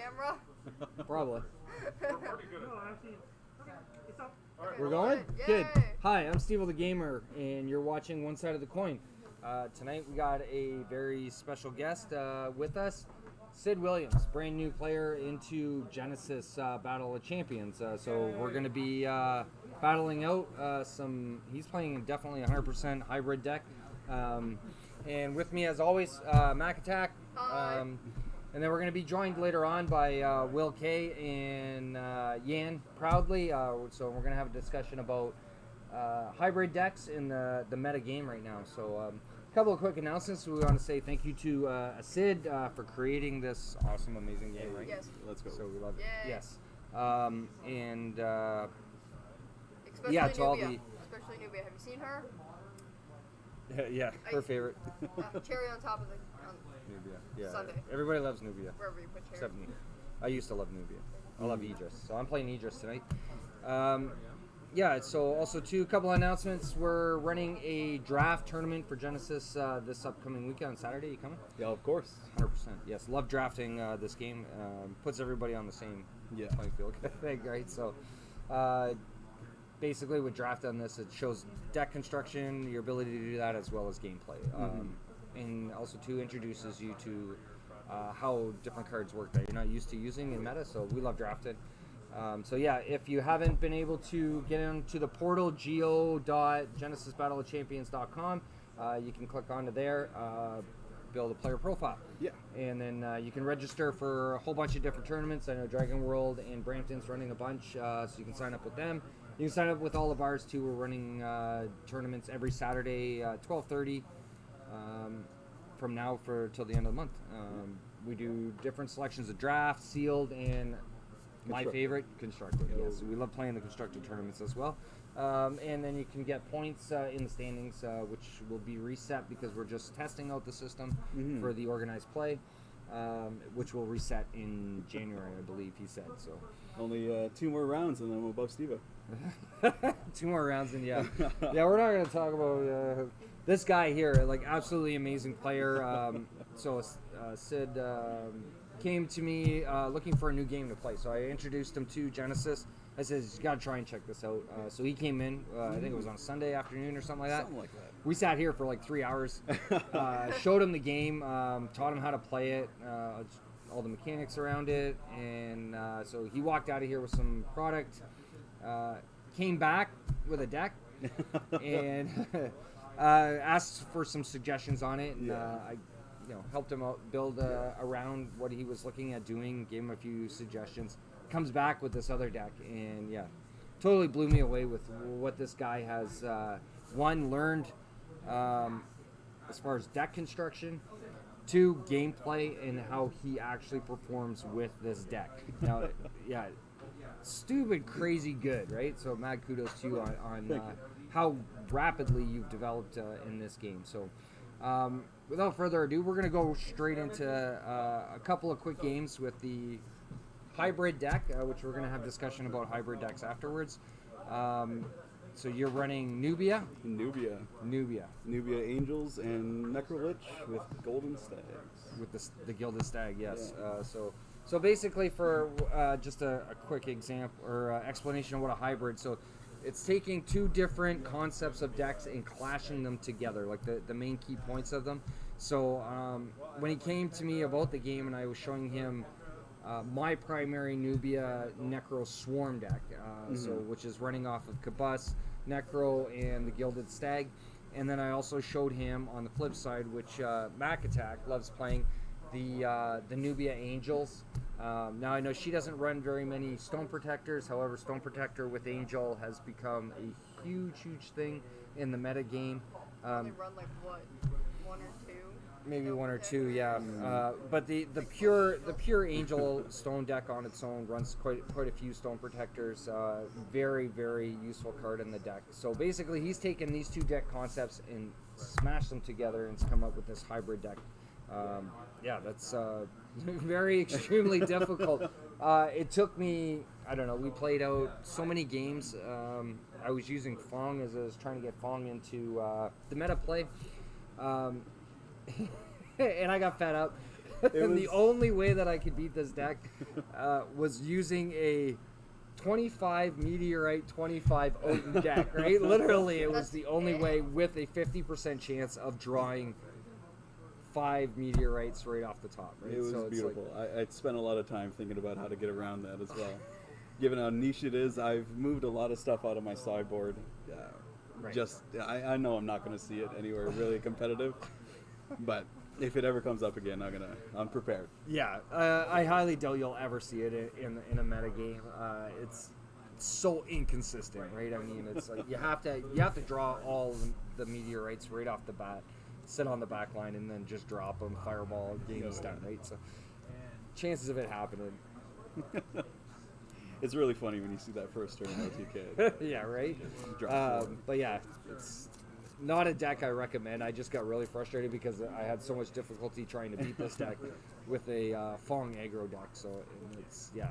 camera? Probably. Okay, We're going? Yay. Good. Hi, I'm Steve the Gamer, and you're watching One Side of the Coin. Tonight we got a very special guest with us, Sid Williams, brand new player into Genesis Battle of Champions. So we're going to be battling out he's playing definitely 100% hybrid deck. And with me, as always, Mac Attack. Hi. And then we're going to be joined later on by Will K and Yan Proudly. So we're going to have a discussion about hybrid decks in the meta game right now. So a couple of quick announcements. We want to say thank you to Sid for creating this awesome, amazing game, right? Yes. Let's go. So we love it. Yay. Yes. Especially yeah, Nubia. to all Especially Nubia. Have you seen her? yeah, her favorite. Cherry on top of the Nubia. Yeah. Sunday. Everybody loves Nubia. Wherever you put cherry. Except me. I used to love Nubia. I love Idris. So I'm playing Idris tonight. Yeah, so also a couple announcements. We're running a draft tournament for Genesis this upcoming weekend on Saturday. You coming? Yeah, of course. 100%. Yes, love drafting this game. Puts everybody on the same playing field, I think, right? So basically with draft on this, it shows deck construction, your ability to do that, as well as gameplay. And also introduces you to how different cards work that you're not used to using in meta. So we love drafted. So yeah, if you haven't been able to get into the portal, geo.genesisbattleofchampions.com, you can click onto there, build a player profile. Yeah. And then you can register for a whole bunch of different tournaments. I know Dragon World and Brampton's running a bunch, so you can sign up with them. You can sign up with all of ours too. We're running tournaments every Saturday, 12:30. From now till the end of the month. We do different selections of draft, sealed, and my favorite, constructed. Yes, we love playing the constructed tournaments as well. And then you can get points in the standings, which will be reset because we're just testing out the system for the organized play, which will reset in January, I believe he said. So Only 2 more rounds and then we're above Steveo. 2 more rounds and yeah, we're not going to talk about this guy here. Like, absolutely amazing player. Sid came to me looking for a new game to play, so I introduced him to Genesis. I said, you got to try and check this out. So he came in, I think it was on a Sunday afternoon or something like that. Something like that. We sat here for like 3 hours, showed him the game, taught him how to play it, all the mechanics around it, and so he walked out of here with some product, came back with a deck, and asked for some suggestions on it, and I helped him out build around what he was looking at doing, gave him a few suggestions. Comes back with this other deck, and totally blew me away with what this guy has learned as far as deck construction, 2, gameplay, and how he actually performs with this deck. Now, stupid crazy good, right? So mad kudos to you on how rapidly you've developed in this game. So without further ado, we're going to go straight into a couple of quick games with the hybrid deck, which we're going to have discussion about hybrid decks afterwards. So you're running Nubia Angels and Necrolich with Golden Stags. With the Gilded Stag, yes. Yeah. So basically, for just a quick example or explanation of what a hybrid. So it's taking 2 different concepts of decks and clashing them together, like the main key points of them. So when he came to me about the game and I was showing him my primary Nubia Necro Swarm deck, which is running off of Kabus, Necro, and the Gilded Stag. And then I also showed him on the flip side, which Mac Attack loves playing, the Nubia Angels. Now I know she doesn't run very many Stone Protectors. However, Stone Protector with Angel has become a huge thing in the meta game. They run like what, 1 or 2? Maybe 1 or 2, yeah. But the pure Angel Stone deck on its own runs quite a few Stone Protectors. Very useful card in the deck. So basically, he's taken these 2 deck concepts and smashed them together and come up with this hybrid deck. That's very extremely difficult. It took me, I don't know, we played out so many games. I was using Fong as I was trying to get Fong into the meta play. And I got fed up. And the was- only way that I could beat this deck was using a 25 Meteorite, 25 Odin deck, right? Literally, it was the only way with a 50% chance of drawing 5 Meteorites right off the top, right? It was it's beautiful. I spent a lot of time thinking about how to get around that as well. Given how niche it is, I've moved a lot of stuff out of my sideboard. Right. I know I'm not going to see it anywhere really competitive, but if it ever comes up again, I'm prepared. Yeah, I highly doubt you'll ever see it in a meta game. It's so inconsistent, right? I mean, it's like you have to draw all the meteorites right off the bat, sit on the back line, and then just drop them. Fireball, game's done, right? So chances of it happening. It's really funny when you see that first turn OTK. Yeah, right. Drop four. But yeah, it's not a deck I recommend. I just got really frustrated because I had so much difficulty trying to beat this deck with a Fong aggro deck. So it's yeah.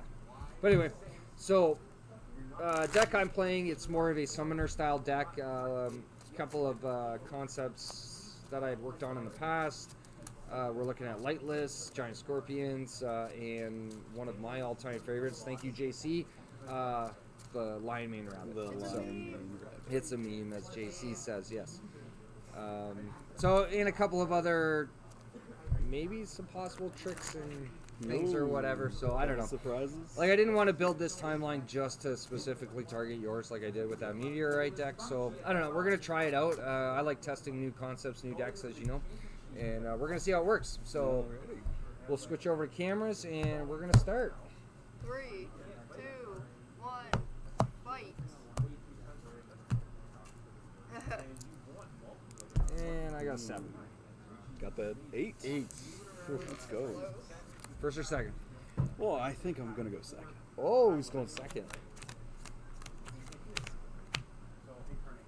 But anyway, so deck I'm playing, it's more of a summoner style deck. A couple of concepts that I had worked on in the past. We're looking at Lightless, Giant Scorpions, and one of my all-time favorites, thank you JC, the Lion Mane Rabbit. It's a meme, as JC says, yes. So, and a couple of other, maybe some possible tricks and things or whatever, so I don't know. Surprises? Like, I didn't want to build this timeline just to specifically target yours like I did with that Meteorite deck, so I don't know. We're going to try it out. I like testing new concepts, new decks, as you know. And we're going to see how it works. So we'll switch over to cameras, and we're going to start. 3, 2, 1, fight. And I got 7. Got that 8? 8. Let's go. First or second? Well, I think I'm going to go second. Oh, he's going second.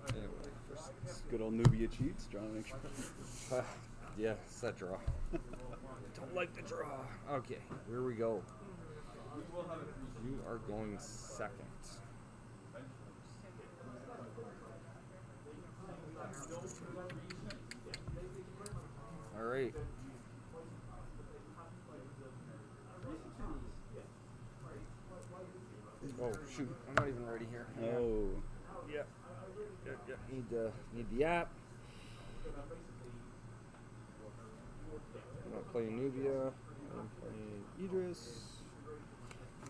Anyway, first. Good old Nubia cheats. Trying to make sure. Yeah, it's that draw. Don't like the draw. Okay, here we go. You are going second. All right. Oh shoot! I'm not even ready here. Oh. Yeah. Need the app. I'm not playing Nubia. I'm playing Idris.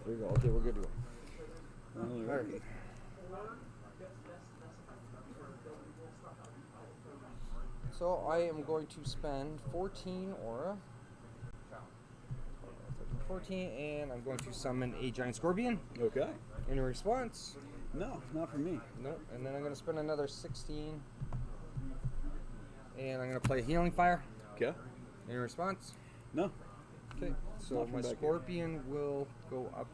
There we go. Okay, we're good to go. All All right. So I am going to spend 14 aura. 14, and I'm going to summon a giant scorpion. Okay. In response, No, not for me. nope. And then I'm going to spend another 16, and I'm going to play healing fire. Okay. In response, No. okay. So Not from my back here. scorpion will go up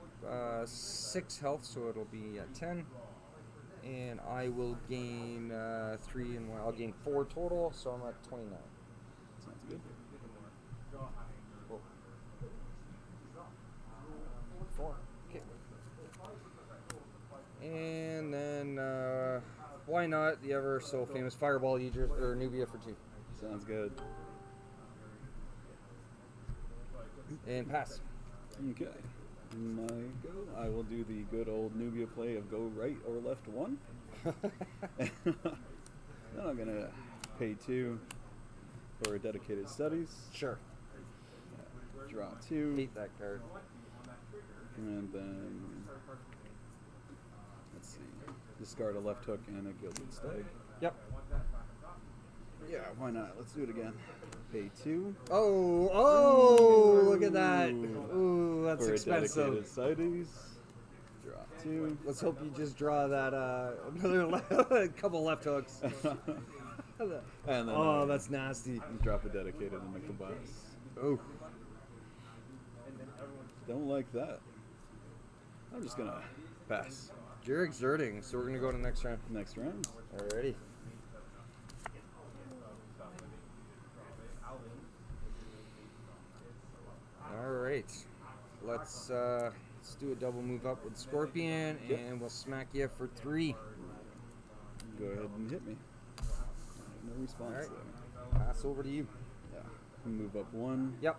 6 health, so it'll be at 10. And I will gain 3 and 1. I'll gain 4 total, so I'm at 29. Sounds good. Cool. 4. Okay. And then why not the ever so famous Fireball Idris or Nubia for 2. Sounds good. And pass. Okay. My go. I will do the good old Nubia play of go right or left 1. Then I'm going to pay 2 for dedicated studies. Sure. Draw 2. Hate that card. And then, let's see, discard a left hook and a gilded stag. Yep. Yeah, why not? Let's do it again. Pay 2 Oh, look at that. Ooh, that's for expensive. dedicated studies. Draw 2. Let's hope you just draw that another couple left hooks. And then Oh, that's nasty. drop a dedicated and make the box. Oh, Don't like that. I'm just gonna pass. you're exerting, so we're gonna go to the next round. Next round. Alrighty. All right. Let's do a double move up with Scorpion, Yep. and we'll smack you for 3. Go ahead and hit me. No response All right. there. Pass over to you. Yeah. Move up 1. Yep.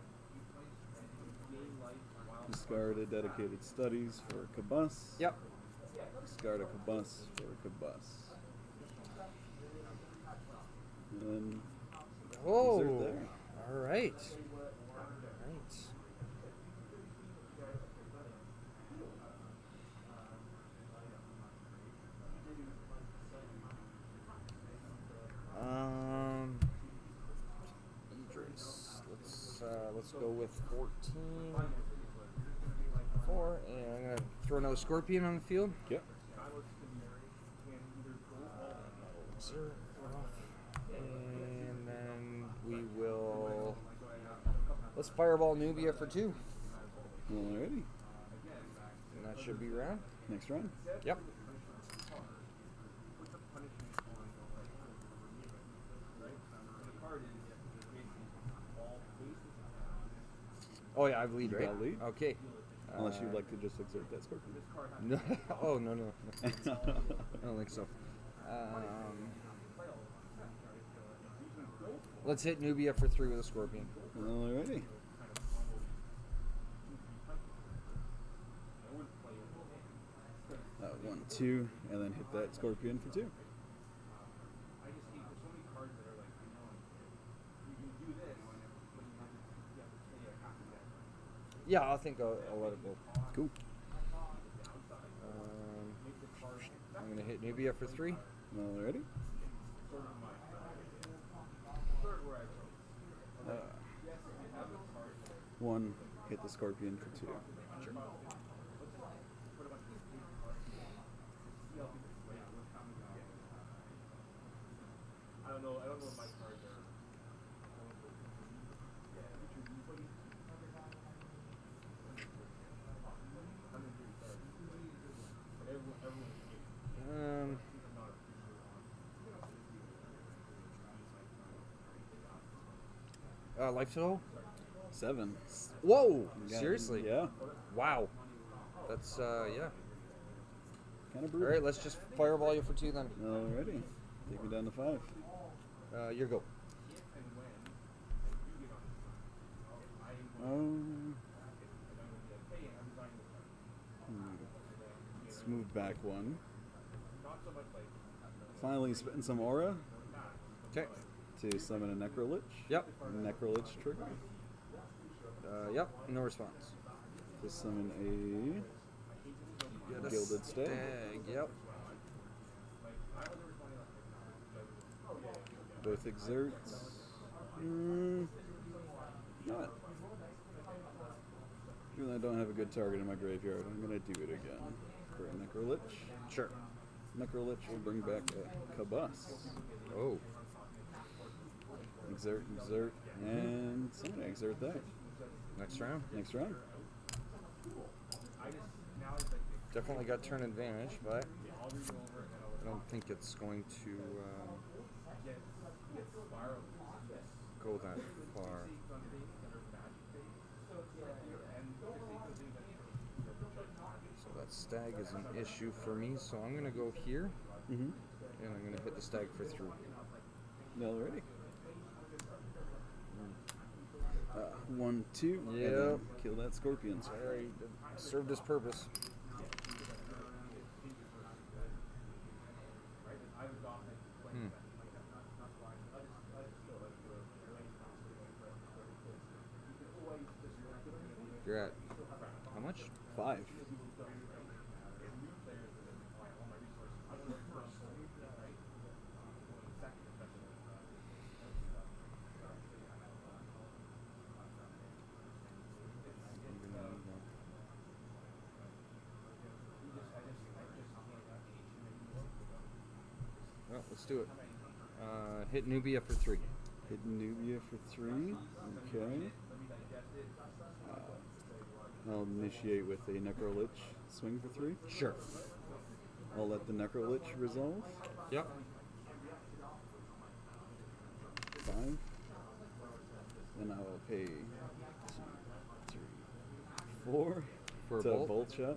Discard a dedicated studies for Kabus. Yep. Discard a Kabus for Kabus. And then Oh, exert there. all right. Idris. Let's go with 14. 4, and I'm gonna throw another Scorpion on the field. Yep. And then we will. Let's Fireball Nubia for 2. Alrighty. And that should be round. Next round. Yep. Oh yeah, I lead, You right? got lead. Okay. Unless you'd like to just exert that Scorpion. No. Oh no. I don't think so. Let's hit Nubia for 3 with a Scorpion. Alrighty. 1, 2, and then hit that Scorpion for 2. Yeah, I think I'll let it go. Cool. I'm gonna hit Nubia for 3. Alrighty. 1, hit the Scorpion for 2. Sure. I don't know what my cards are. Life total? 7. Whoa! Got- Seriously? Yeah. Wow. That's yeah. Kind of All brutal. right, let's just Fireball you for 2 then. Alrighty. Take me down to 5. Your go. Let's move back 1. Finally spitting some aura Okay. to summon a Necrolich. Yep. Necrolich trigger. Yep. No response. To summon Get a Gilded Stag. Yep. both exerts. Not. Even though I don't have a good target in my graveyard, I'm gonna do it again for a Necrolich. Sure. Necrolich will bring back a Kabus. Oh. Exert, and somebody exert that. Next round. Next round. Definitely got turn advantage, but I don't think it's going to go that far. So that stag is an issue for me, so I'm going to go here, Mm-hmm. and I'm going to hit the stag for 3. Alrighty. 1, 2. and Yep. then kill that Scorpion. Alright, it served its purpose. You're at how much? 5. Well, let's do it. Hit Nubia for 3. Hidden Nubia for 3. Okay. I'll initiate with a Necrolich swing for 3. Sure. I'll let the Necrolich resolve. Yep. 5. Then I will pay 2, 3, 4 For a to bolt? Bolt Shot.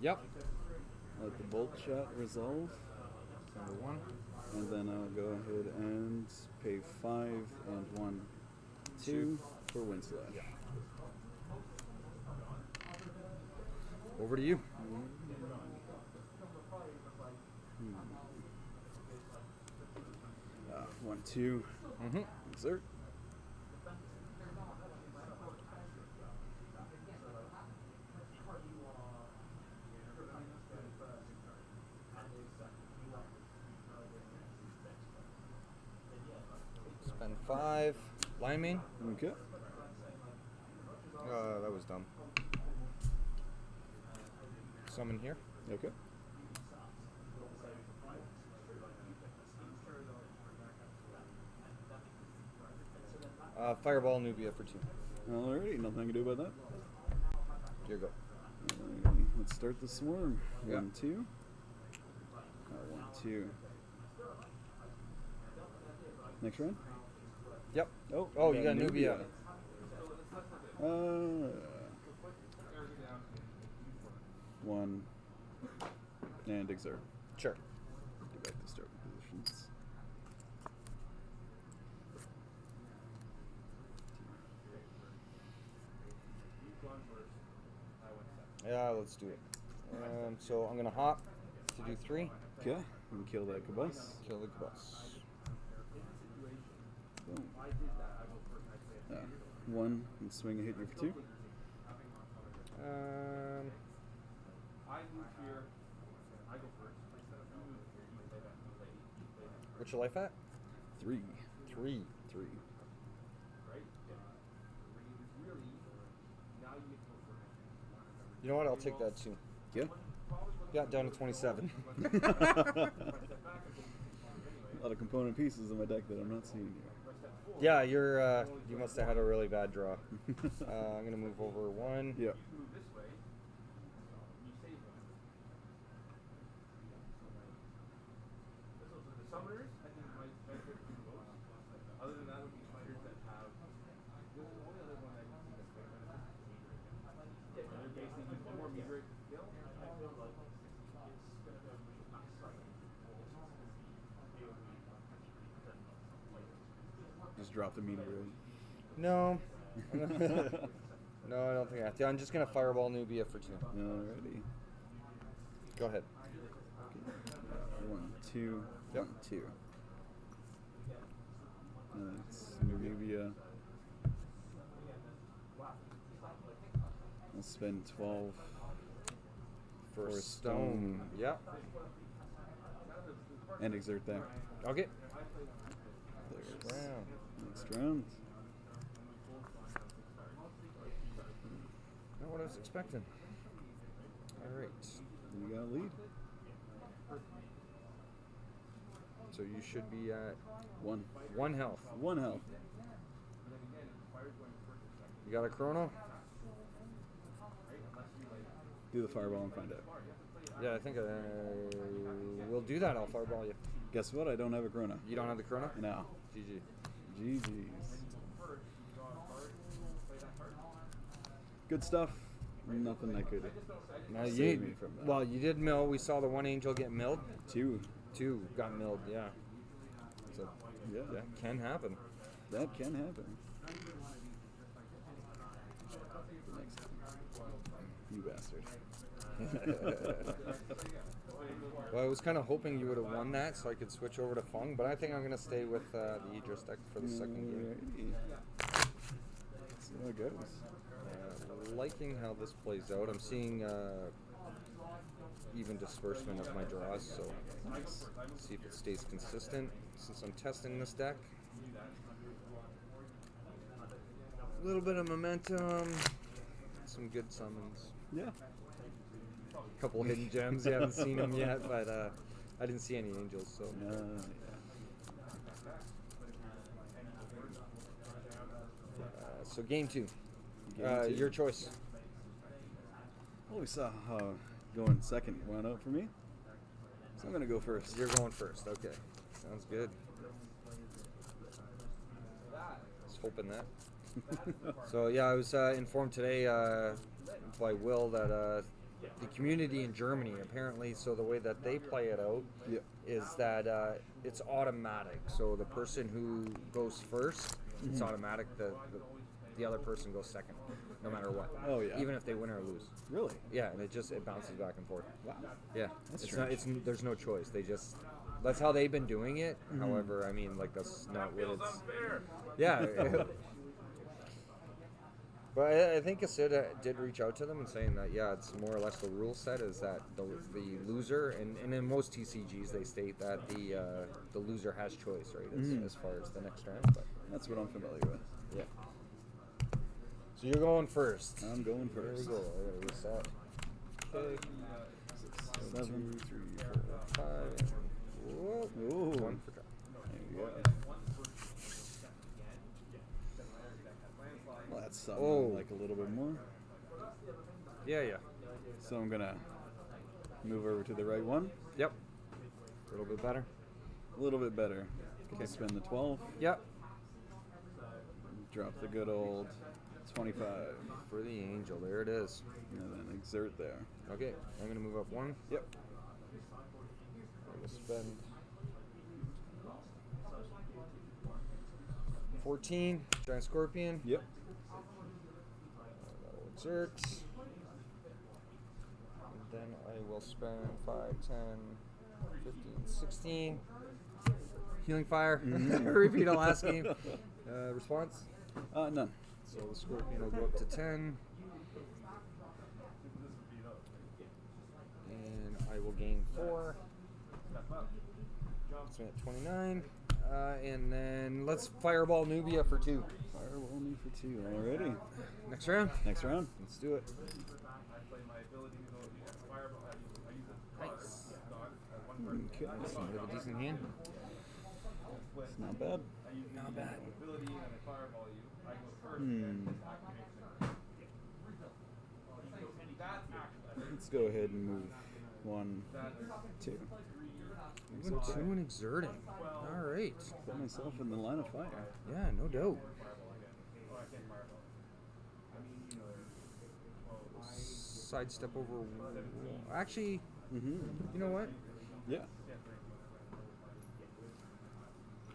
Yep. Let the Bolt Shot resolve. Number 1. And then I'll go ahead and pay 5 and 1, 2 for Windslash. Over to you. 1, 2. Mm-hmm. Exert. Spend 5. Line main. Okay. That was dumb. Summon here. Okay. Fireball Nubia for 2. Alrighty, nothing I can do about that. Here you go. Alrighty, let's start the swarm. Yeah. 1, 2. 1, 2. Next round? Yep. Oh, you got Nubia. 1. And exert. Sure. Get back to starting positions. Yeah, let's do it. So I'm gonna hop to do 3. Okay, and kill that Caboose. Kill the Caboose. Boom. 1 and swing a hit you for 2. What's your life at? 3. 3. 3. You know what? I'll take that too. Yeah. Got down to 27. A lot of component pieces in my deck that I'm not seeing here. Yeah, you must have had a really bad draw. I'm gonna move over 1. Yeah. Just drop the meteor. No. No, I don't think I have to. I'm just gonna fireball Nubia for 2. Alrighty. Go ahead. 1, 2. Yep. 1, 2. That's Nubia. I'll spend 12 For for stone. Yep. and exert that. Okay. There's Round. next round. Not what I was expecting. All right. You got a lead. So you should be at 1. 1 health. 1 health. You got a chrono? Do the fireball and find out. Yeah, I think we'll do that. I'll fireball you. Guess what? I don't have a chrono. You don't have the chrono? No. GG. GG's. Good stuff. Nothing I could Now save me from that. well, you did mill. We saw the 1 angel get milled. 2. 2 got milled. Yeah. So Yeah. yeah, can happen. That can happen. Next time. You bastard. Well, I was kind of hoping you would have won that, so I could switch over to Fung. But I think I'm gonna stay with the Idris deck for the second game. Alrighty. See how it goes. Liking how this plays out. I'm seeing even disbursement of my draws, so see if it stays consistent since I'm testing this deck. A little bit of momentum, some good summons, Yeah. a couple hidden gems. You haven't seen them yet, but I didn't see any angels, so. Yeah. So game 2. Game 2. Your choice. Well, we saw how going second went out for me. So I'm going to go first. You're going first. Okay, sounds good. Just hoping that. So yeah, I was informed today by Will that the community in Germany apparently, so the way that they play it out Yep. is that it's automatic. So the person who goes first, it's automatic. The the other person goes second, no matter what. Oh, yeah. Even if they win or lose. Really? Yeah, and it bounces back and forth. Wow. Yeah, That's it's not. strange. There's no choice. That's how they've been doing it. Mm-hmm. However, I mean, like that's not what it's. Yeah. But I think Sid did reach out to them and saying that it's more or less the rule set is that the loser and in most TCGs they state that the loser has choice, right, as far as the next round. But That's what I'm familiar with. yeah. So you're going first. I'm going There we first. go. I gotta reset. Okay. 6, 7, 2, 3, 4, 5. Whoop. Ooh. One for drop. There you go. Well, that's something I like a little bit more. Yeah. So I'm gonna move over to the right one. Yep. A little bit better. A little bit better. Get to spend the 12. Yep. Drop the good old 25. For the angel. There it is. And then exert there. Okay. I'm going to move up one. Yep. I'm going to spend 14. Giant Scorpion. Yep. That'll exert. And then I will spend 5, 10, 15, 16. Healing Fire. Repeat the last game. Response? None. So the Scorpion will go up to 10. And I will gain 4. That's me at 29. And then let's Fireball Nubia for 2. Fireball me for 2 already. Next round? Next round. Let's do it. Nice. Okay. We have a decent hand. It's not bad. Not bad. Let's go ahead and move 1, 2. Moving 2 and exerting. All right. Put myself in the line of fire. Yeah, no doubt. Sidestep over. Actually, you know what? Yeah.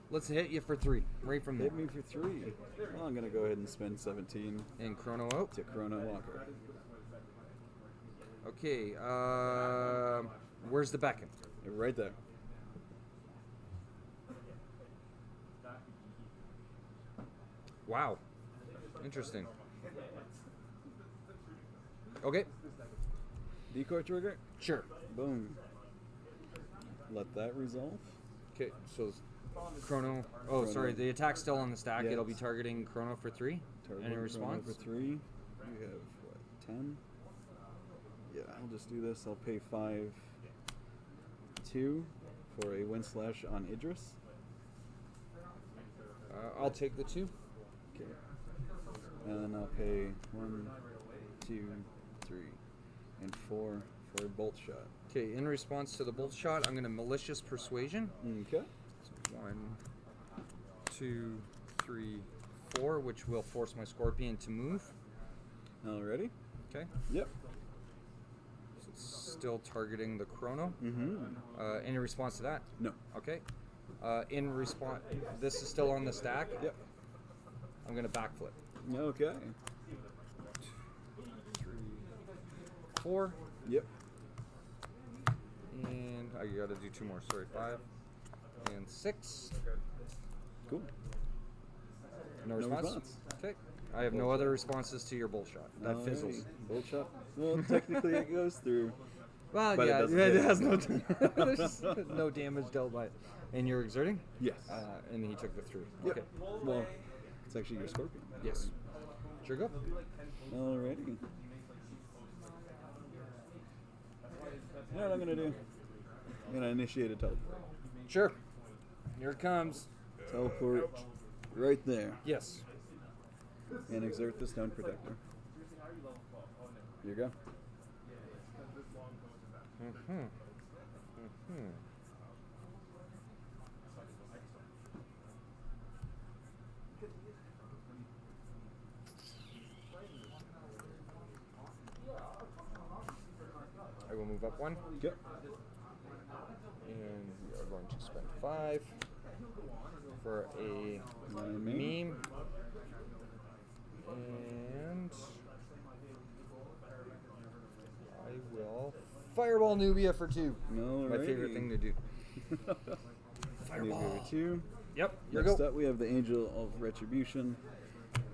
Let's hit you for 3. Right from there. Hit me for 3. Well, I'm gonna go ahead and spend 17 And Chrono out. to Chrono Walker. Okay. Where's the beacon? Right there. Wow. Interesting. Okay. Decoy trigger. Sure. Boom. Let that resolve. Okay. So Chrono. Oh, Chrono. sorry. The attack's still on the stack. Yes. It'll be targeting Chrono for 3. Target Any Chrono response? for 3. You have what? 10. Yeah, I'll just do this. I'll pay 5, 2 for a wind slash on Idris. I'll take the 2. Okay. And then I'll pay 1, 2, 3, and 4 for a bolt shot. Okay. In response to the bolt shot, I'm going to Malicious Persuasion. Okay. So 1, 2, 3, 4, which will force my Scorpion to move. Alrighty. Okay. Yep. So it's still targeting the Chrono. Any response to that? No. Okay. In response, this is still on the stack. Yep. I'm gonna backflip. Okay. 3, 4, Yep. and I gotta do 2 more. Sorry, 5 and 6. Cool. No No response. response. Okay. I have no other responses to your bull shot. That Alrighty. fizzles. Bolt shot. Well, technically it goes through. Well, But it yeah, doesn't it hit. has no there's no damage dealt by it. And you're exerting? Yes. And he took the 3. Yep. Okay. Well, it's actually your Scorpion. Yes. Sure go. Alrighty. You know what I'm gonna do? I'm gonna initiate a teleport. Sure. Here it comes. Teleport right there. Yes. And exert the Stone Protector. Here you go. I will move up 1. Yep. And we are going to spend 5 for a Meme. meme. And I will Fireball Nubia for 2. My favorite thing to do. Fireball. Nubia 2. Yep, Next up, we have the Angel of Retribution.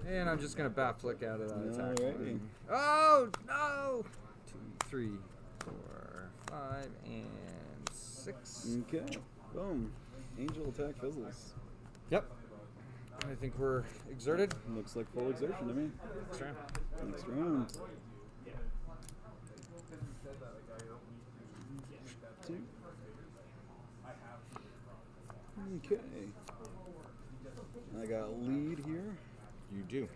And I'm just going to bat flick out of that attack. Alrighty. Oh, no! 2, 3, 4, 5, and 6. Okay. Boom. Angel attack fizzles. Yep. I think we're exerted. Looks like full exertion to me. Next round. Next round. 2. Okay. I got a lead here. You do.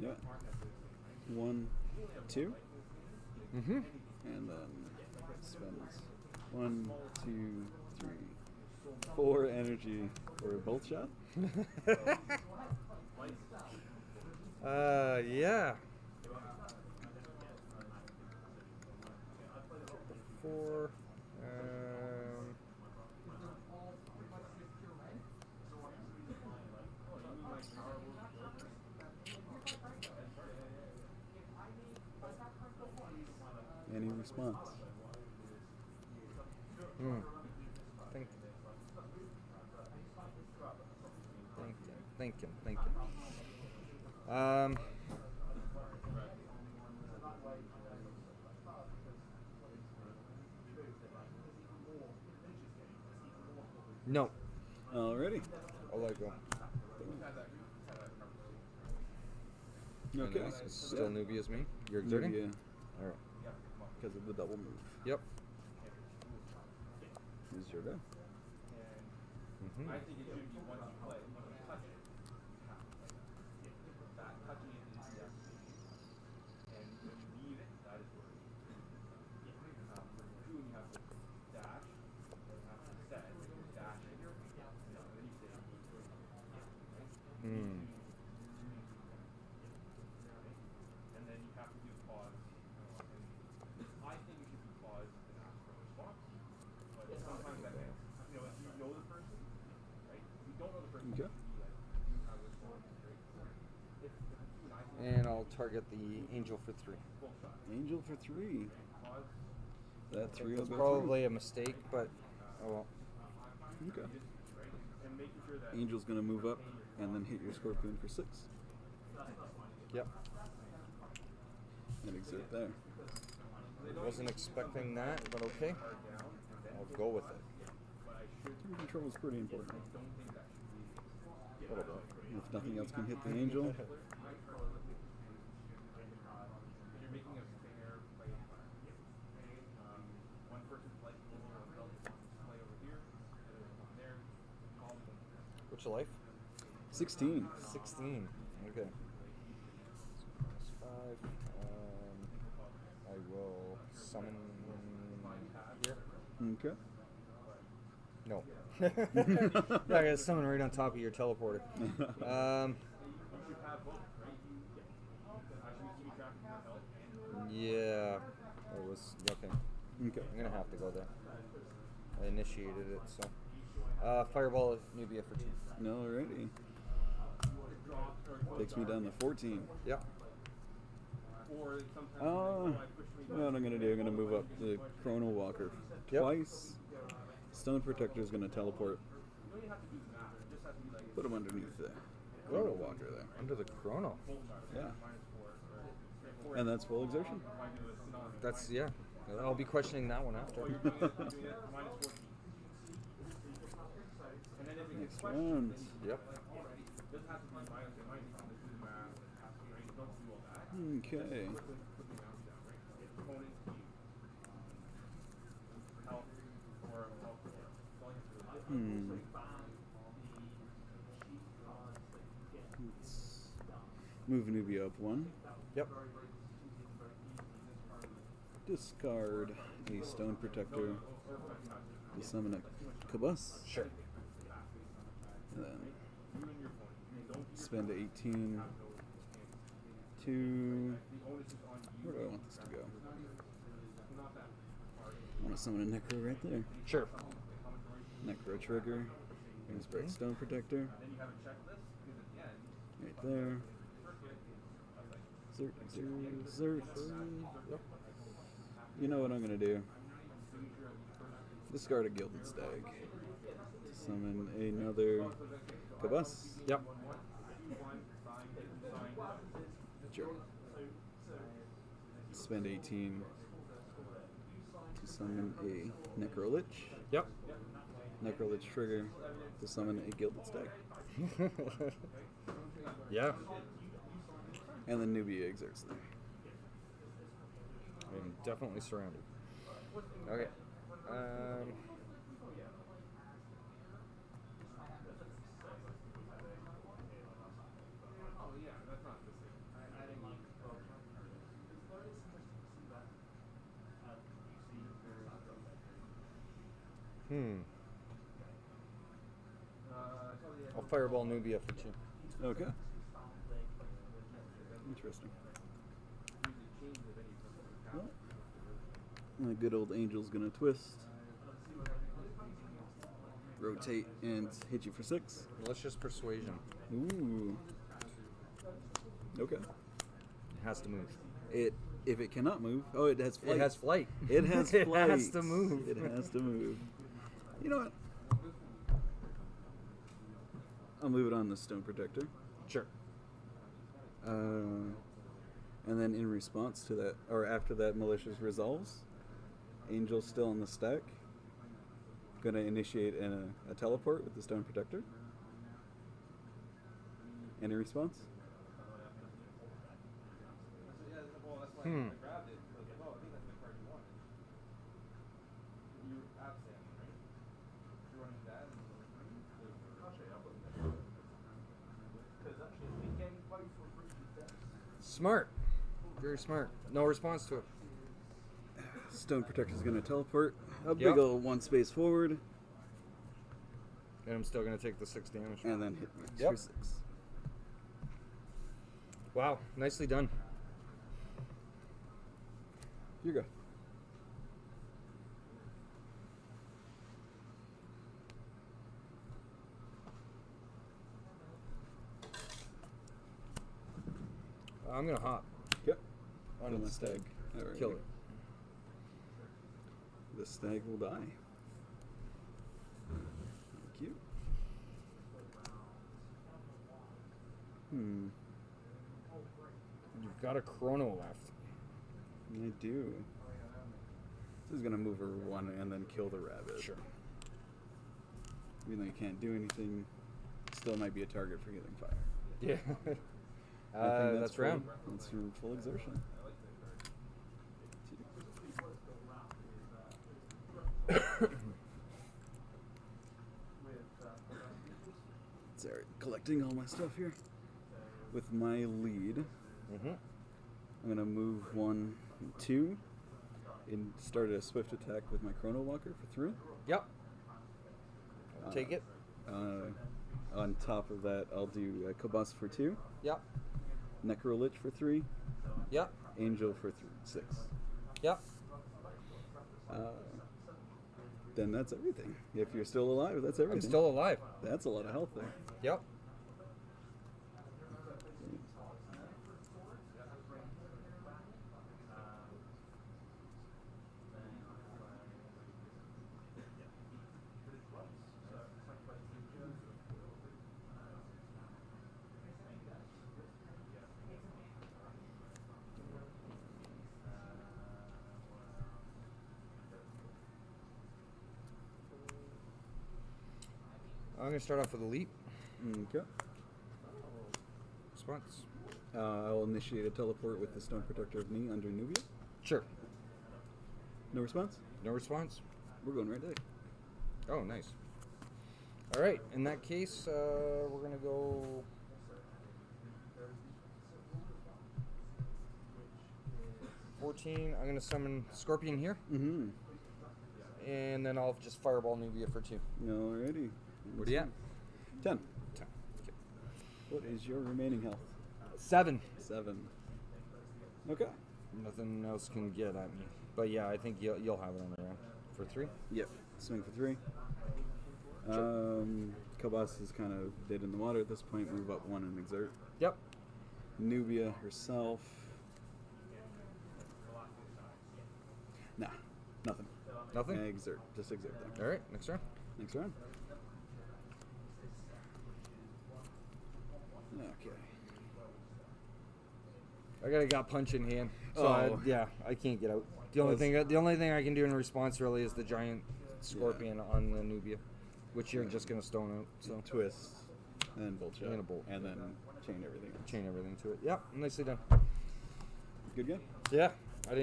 Yeah. 1, 2. Mm-hmm. And then spends 1, 2, 3, 4 energy for a bolt shot. Yeah. 4. Any response? Thinking. No. Alrighty. I'll let go. Okay. It's still newbie as me. You're exerting? Yeah. Alright. Because of the double move. Yep. Is your go. Mm-hmm. I think it should be once you play, when you touch it, you have to play. That touching it is destiny. And when you leave it, that is where it is. For 2, you have to dash, you have to set, you dash it, and then you say, Mm. and then you have to do pause. And I think you should do pause and ask for a response. But sometimes that makes, if you know the person, right? If you don't know the person, Okay. you have a response, right? If you and I think And I'll target the angel for 3. full shot, Angel for 3. pause, That 3 will That's go probably a mistake, but oh well. through. Okay. right? And making sure that Angel's going to move up and then hit your Scorpion for 6. Yep. And exert there. Wasn't expecting that, but okay. I'll go with it. Turn control is pretty important. A little bit. If nothing else can hit the Angel, you're making a fair play environment. One person's life is over, one person's play over here, and then one there, all of them. What's your life? 16. 16. Okay. So minus 5. I will summon here. Okay. No. Yeah, I gotta summon right on top of your teleporter. Yeah. It was okay. Okay. I'm gonna have to go there. I initiated it, so. Fireball Nubia for 2. Alrighty. Takes me down to 14. Yep. What I'm going to do, I'm going to move up the Chrono Walker Yep. twice. Stone Protector is going to teleport. Put him underneath the Chrono Walker there. Under the chrono. Yeah. And that's full exertion. That's, yeah. I'll be questioning that one after. Next round. Yep. Okay. Let's move Nubia up 1. Yep. Discard a Stone Protector to summon a Kabus. Sure. And then spend 18 to... Where do I want this to go? I want to summon a Necro right there. Sure. Necro trigger. Inspect Stone Protector. Right there. Zert. You know what I'm going to do? Discard a Gilded Stag. To summon another Kabus. Yep. Sure. Spend 18 to summon a Necrolich. Yep. Necrolich trigger to summon a Gilded Stag. Yeah. And then Nubia exerts there. I'm definitely surrounded. Okay. I'll fireball Nubia for 2. Okay. Interesting. Well, my good old Angel's gonna twist, rotate, and hit you for 6. Malicious Persuasion. Ooh. Okay. It has to move. If it cannot move, oh, it has flight. It has flight. It has It flight. has to move. It has to move. You know what? I'll move it on the Stone Protector. Sure. And then in response to that, or after that malicious resolves, Angel's still on the stack. Gonna initiate a teleport with the Stone Protector. Any response? Smart. Very smart. No response to it. Stone Protector's gonna teleport a Yep. big ol' 1 space forward, And I'm still going to take the 6 damage. and then hit me Yep. for 6. Wow. Nicely done. You go. I'm going to hop Yep. onto the stag. All right. Kill it. The stag will die. Thank you. You've got a chrono left. I do. This is gonna move her 1 and then kill the rabbit. Sure. Even though you can't do anything, still might be a target for getting fire. Yeah. I think that's round. That's from full exertion. Sorry, collecting all my stuff here. With my lead, I'm gonna move 1, 2, and start a swift attack with my Chrono Walker for 3. Yep. I'll take it. On top of that, I'll do a Kabus for 2, Yep. Necrolich for 3, Yep. Angel for 6. Yep. Then that's everything. If you're still alive, that's everything. I'm still alive. That's a lot of health there. Yep. I'm going to start off with a leap. Okay. Response. I'll initiate a teleport with the Stone Protector of Knee under Nubia. Sure. No response? No response? We're going right there. Oh, nice. All right. In that case, we're going to go 14. I'm gonna summon Scorpion here, Mm-hmm. and then I'll just Fireball Nubia for 2. Alrighty. What do you at? 10. 10. Okay. What is your remaining health? 7. 7. Okay. Nothing else can get at me. But yeah, I think you'll have it on the round for 3. Yep. Swing for 3. Kobas is kind of dead in the water at this point. Move up 1 and exert. Yep. Nubia herself. Nah, nothing. Nothing. Exert. Just exert there. All right. Next round. Next round. Okay. I got a gut punch in hand, so Oh. I can't get out. The only thing I can do in response really is the giant Scorpion on the Nubia, which you're just gonna stone out. So Twist. And then bolt shot. And a bolt. And then chain everything. chain everything to it. Yep, nicely done. Good game? Yeah, I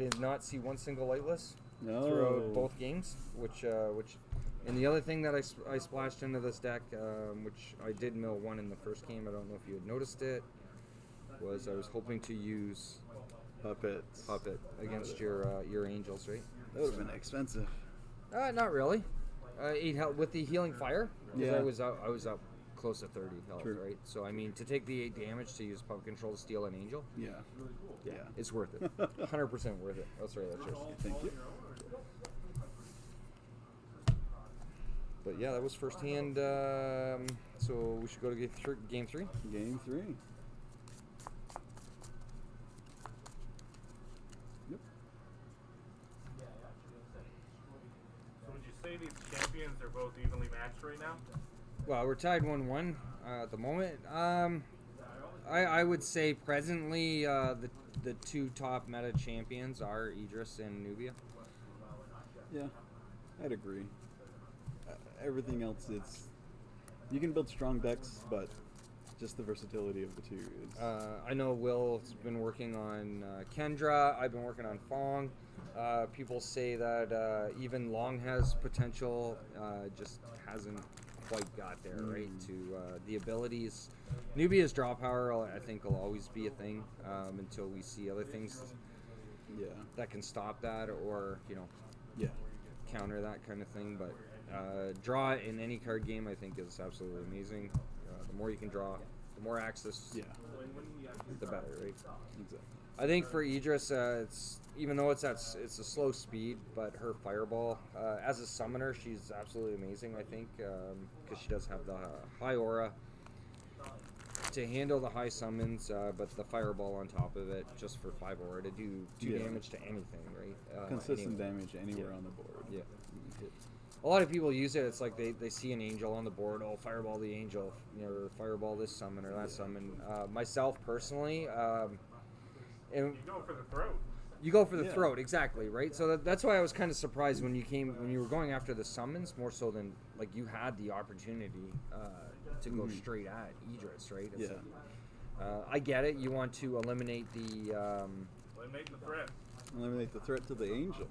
did not see one single lightless No. throughout both games, which, and the other thing that I splashed into this deck, which I did mill 1 in the first game. I don't know if you had noticed it. Was I was hoping to use Puppet against your angels, right? That would have been expensive. Not really. 8 health with the healing fire. 'Cause Yeah. I was up close to 30 health, True. right? So I mean, to take the 8 damage to use pump control to steal an angel, Yeah. it's worth it. 100% worth it. That's right. That's yours. Thank you. But yeah, that was first hand. So we should go to game 3. Game 3. Yep. So would you say these champions are both evenly matched right now? Well, we're tied 1-1 at the moment. I would say presently the 2 top meta champions are Idris and Nubia. Yeah, I'd agree. Everything else, you can build strong decks, but just the versatility of the 2 is. I know Will's been working on Kendra. I've been working on Fong. People say that even Long has potential, just hasn't quite got there, right? To the abilities. Nubia's draw power, I think, will always be a thing until we see other things Yeah. that can stop that or, Yeah. counter that kind of thing. But draw in any card game, I think, is absolutely amazing. The more you can draw, the more access, Yeah. the better, right? Exactly. I think for Idris, it's even though it's a slow speed, but her fireball as a summoner, she's absolutely amazing. I think because she does have the high aura to handle the high summons, but the fireball on top of it, just for 5 aura to do 2 Yeah. damage to anything, right? Consistent anyway. damage anywhere Yeah. on the board. Yeah. Hit. A lot of people use it. It's like they see an angel on the board. Oh, fireball the angel, or fireball this summon or that summon. Myself personally, and You go for the throat. you go for the Yeah. throat, exactly, right? So that's why I was kind of surprised when you were going after the summons more so than like you had the opportunity to go straight at Idris, right? It's Yeah. like, I get it. You want to eliminate the Eliminate the threat. Eliminate the threat to the angel.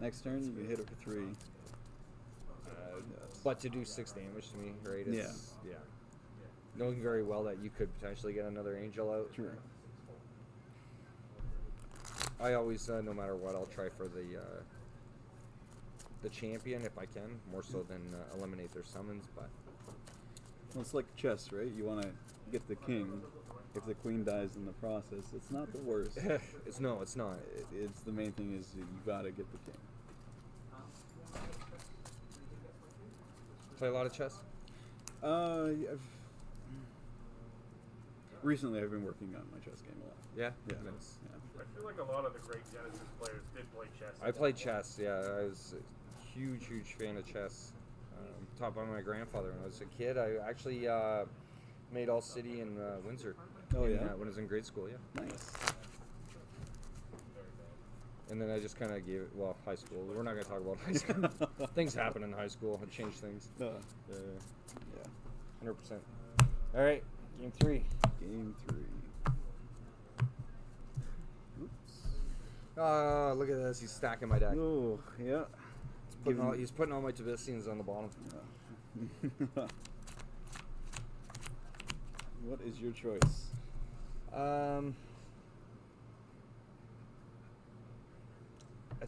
Next turn, you can hit it for 3. Yes. but to do 6 damage to me, right? It's, yeah. Knowing very well that you could potentially get another angel out. True. I always, no matter what, I'll try for the champion if I can, more so than eliminate their summons. But Well, it's like chess, right? You want to get the king. If the queen dies in the process, it's not the worst. it's not. It's the main thing is you gotta get the king. Play a lot of chess. Recently I've been working on my chess game a lot. Yeah. Yeah. Nice. Yeah. I feel like a lot of the great Genesis players did play chess. I played chess. Yeah, I was a huge fan of chess. Taught by my grandfather when I was a kid. I actually made All City in Windsor. Oh, yeah? When I was in grade school. Yeah. Nice. And then I just kind of gave it. Well, high school. We're not going to talk about high school. Things happen in high school. It changed things. Yeah. 100%. All right, game 3. Game 3. Oops. Look at this. He's stacking my deck. Oh, yeah. He's putting all my Tabisians on the bottom. What is your choice?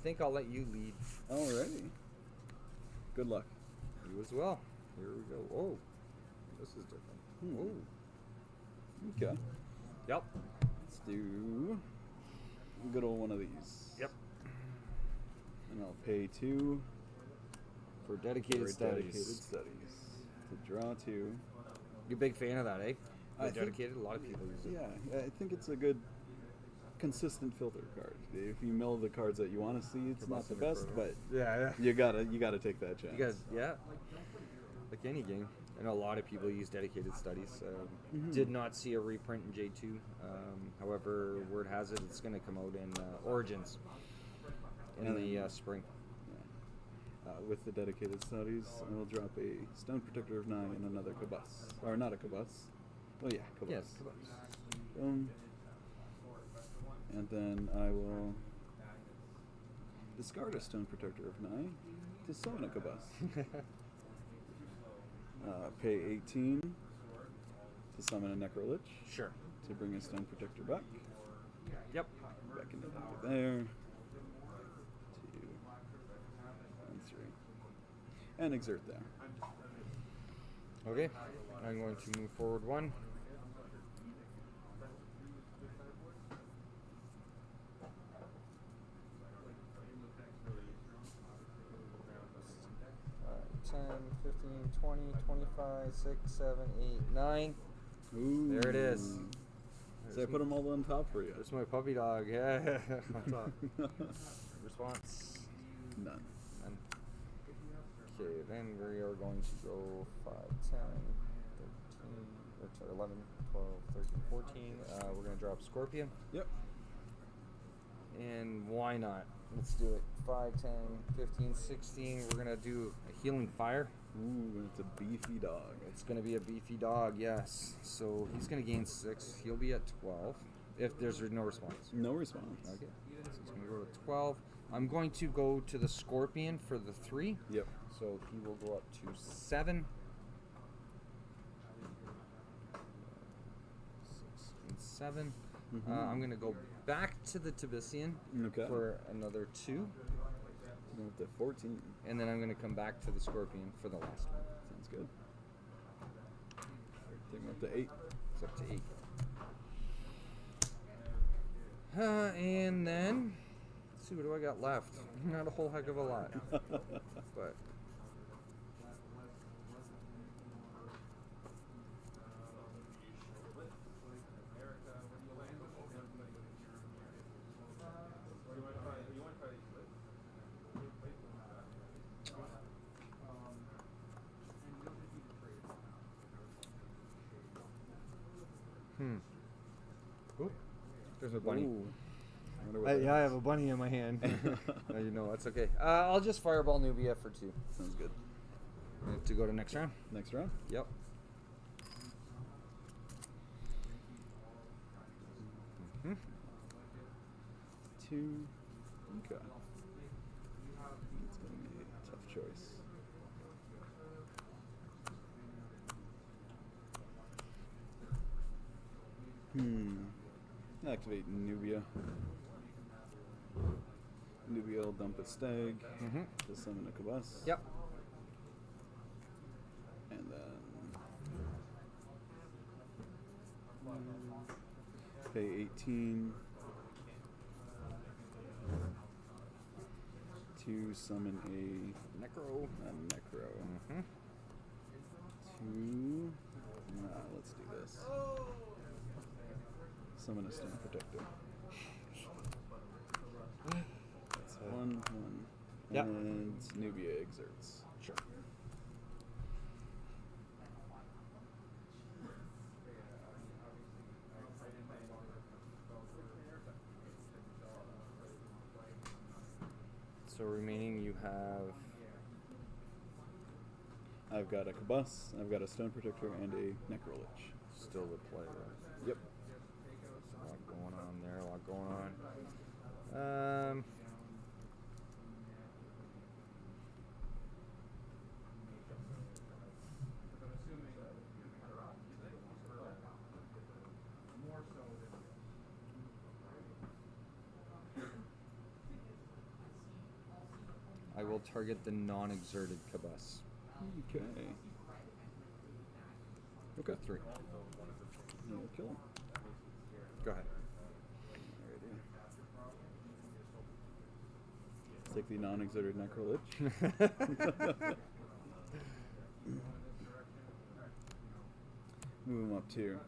think I'll let you lead. Alrighty. Good luck. You as well. Here we go. Oh, this is different. Oh, Okay. yep. Let's do a good old one of these. Yep. And I'll pay 2 For dedicated for studies. dedicated studies. To draw 2. You're a big fan of that, eh? I think- Dedicated. A lot of people use it. Yeah, I think it's a good, consistent filter card. If you mill the cards that you want to see, it's not the best, but Yeah, you gotta take that chance. You guys, yeah. Like any game. I know a lot of people use dedicated studies. Did not see a reprint in J2. However, word has it it's going to come out in Origins in the spring. With the dedicated studies, I will drop a Stone Protector of 9 and another Kabus. Or not a Kabus. Oh yeah, Kabus. Yes. And then I will discard a Stone Protector of 9 to summon a Kabus. Pay 18 to summon a Necrolich. Sure. To bring a Stone Protector back. Yep. Back into there. 2 and 3. And exert there. Okay. I'm going to move forward 1. Alright, 10, 15, 20, 25, 6, 7, 8, 9. Ooh. There it is. So I put them all on top for you. There's my puppy dog. Yeah. On top. Response. None. None. Okay, then we are going to go 5, 10, 13, or sorry, 11, 12, 13, 14. We're going to drop Scorpion. Yep. And why not? Let's do it. 5, 10, 15, 16. We're going to do a Healing Fire. Ooh, it's a beefy dog. It's going to be a beefy dog, yes. So he's going to gain 6. He'll be at 12 if there's no response. No response. Okay. So he's going to go to 12. I'm going to go to the Scorpion for the 3. Yep. So he will go up to 7. 6 and 7. I'm going to go back to the Tibician Okay. for another 2. Go up to 14. And then I'm going to come back to the Scorpion for the last one. Sounds good. Take me up to 8. It's up to 8. And then, let's see, what do I got left? Not a whole heck of a lot. But Oop. There's my bunny. Ooh. I wonder what that Yeah, I is. have a bunny in my hand. Now you know, that's okay. I'll just Fireball Nubia for 2. Sounds good. To go to next round? Next round. Yep. Mm-hmm. 2. Okay. It's going to be a tough choice. Activate Nubia. Nubia will dump a stag to summon a Kabus. Yep. And then pay 18 to summon a Necro. Necro. 2. Let's do this. Summon a Stone Protector. That's 1. Yep. And Nubia exerts. Sure. So remaining you have I've got a Kabus, I've got a Stone Protector, and a Necrolich. still the play, right? Yep. There's a lot going on there, a lot going on. will target the non-exerted Cabus. Okay. Okay. 3. You'll kill him. Go ahead. Alrighty. Take the non-exerted Necrolich. Move him up 2.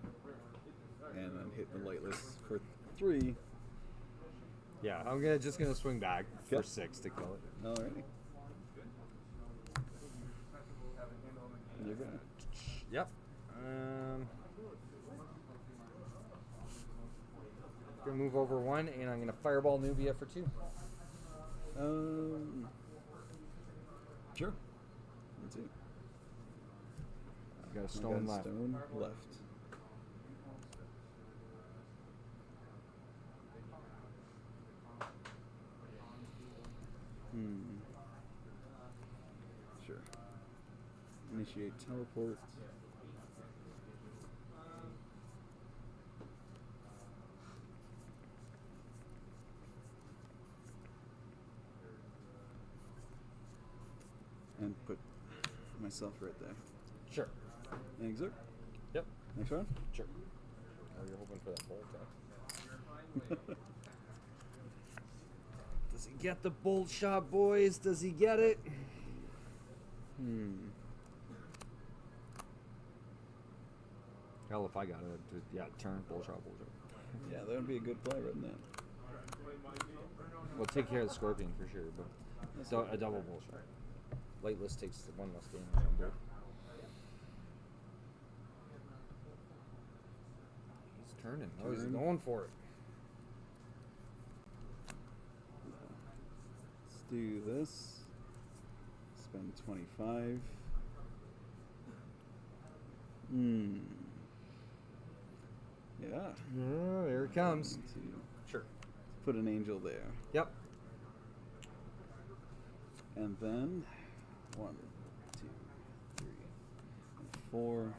And then hit the lightless for 3. Yeah, I'm just gonna swing back for Okay. 6 to kill it. Alrighty. You're gonna. Yep. Gonna move over 1, and I'm gonna fireball Nubia for 2. Sure. That's it. You got a I stone got left. Stone left. Sure. Initiate teleport. And put myself right there. Sure. Exert. Yep. Next round. Sure. Oh, you're hoping for that bolt, huh? Does he get the bolt shot, boys? Does he get it? Hell, if I got it, yeah, turn, bolt shot, bolt shot. Yeah, that would be a good play right now. We'll take care of the scorpion for sure, but a double bolt shot. Lightless takes the 1 less damage on board. He's turning. Oh, he's going for it. Let's do this. Spend 25. Yeah. Oh, here it comes. 1, 2. Sure. Put an angel there. Yep. And then 1, 2, 3, and 4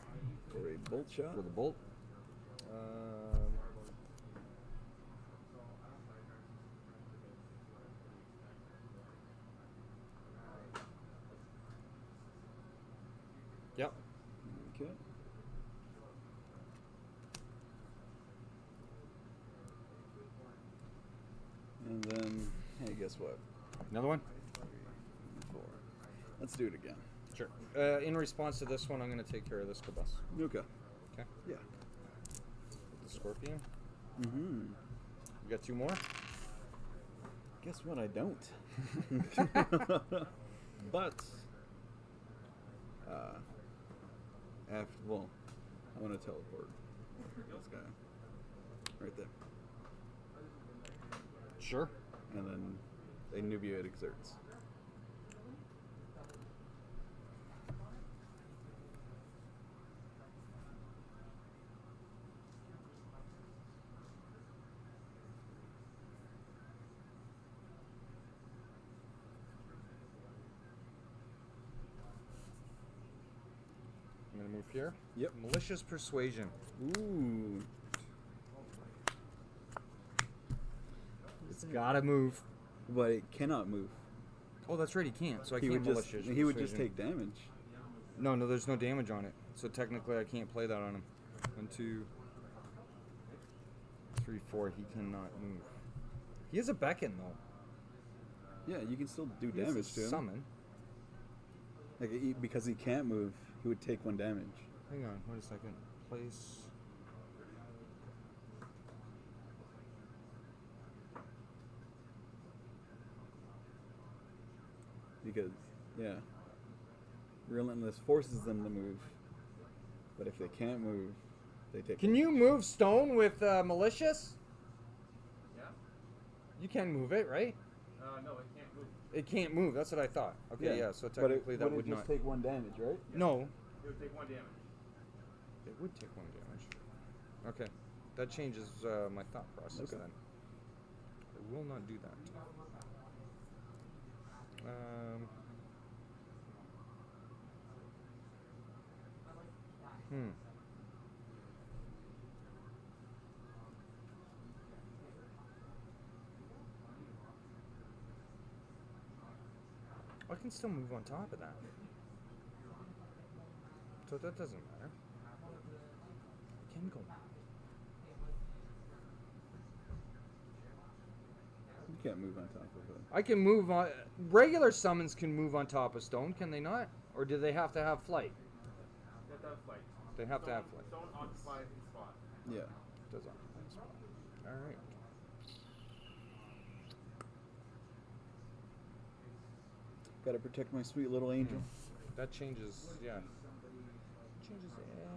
for a bolt shot. For the bolt. Yep. Okay. And then, hey, guess what? Another one? 3, 4. Let's do it again. Sure. In response to this one, I'm going to take care of this Cabus. Okay. Okay. Yeah. The scorpion. Mm-hmm. You got 2 more? Guess what? I don't. But I want to teleport this guy right there, Sure. and then a Nubia it exerts. I'm going to move here. Yep. Malicious Persuasion. Ooh. It's got to move. But it cannot move. Oh, that's right. He can't. So I He can't would just Malicious he would just Persuasion. take damage. No, there's no damage on it. So technically, I can't play that on him. 1, 2, 3, 4. He cannot move. He has a beckon though. Yeah, you can still do He has a damage to him. summon. Like because he can't move, he would take 1 damage. Hang on. Wait a second. Place. Because yeah, Relentless forces them to move, but if they can't move, they take. Can you move stone with Malicious? Yeah? You can move it, right? No, it can't move. It can't move. That's what I thought. Okay, yeah. So but technically, it that would wouldn't not. just take 1 damage, right? No, It would take 1 damage. it would take 1 damage. Okay, that changes my thought process Okay. then. I will not do that. I can still move on top of that. So that doesn't matter. I can go. You can't move on top of it. I can move on. Regular summons can move on top of stone, can they not? Or do they have to have flight? They have to have flight. They have to have flight. Stone occupies the spot. Yeah. Does occupy the spot. All right. Gotta protect my sweet little angel. That changes, yeah. Changes everything.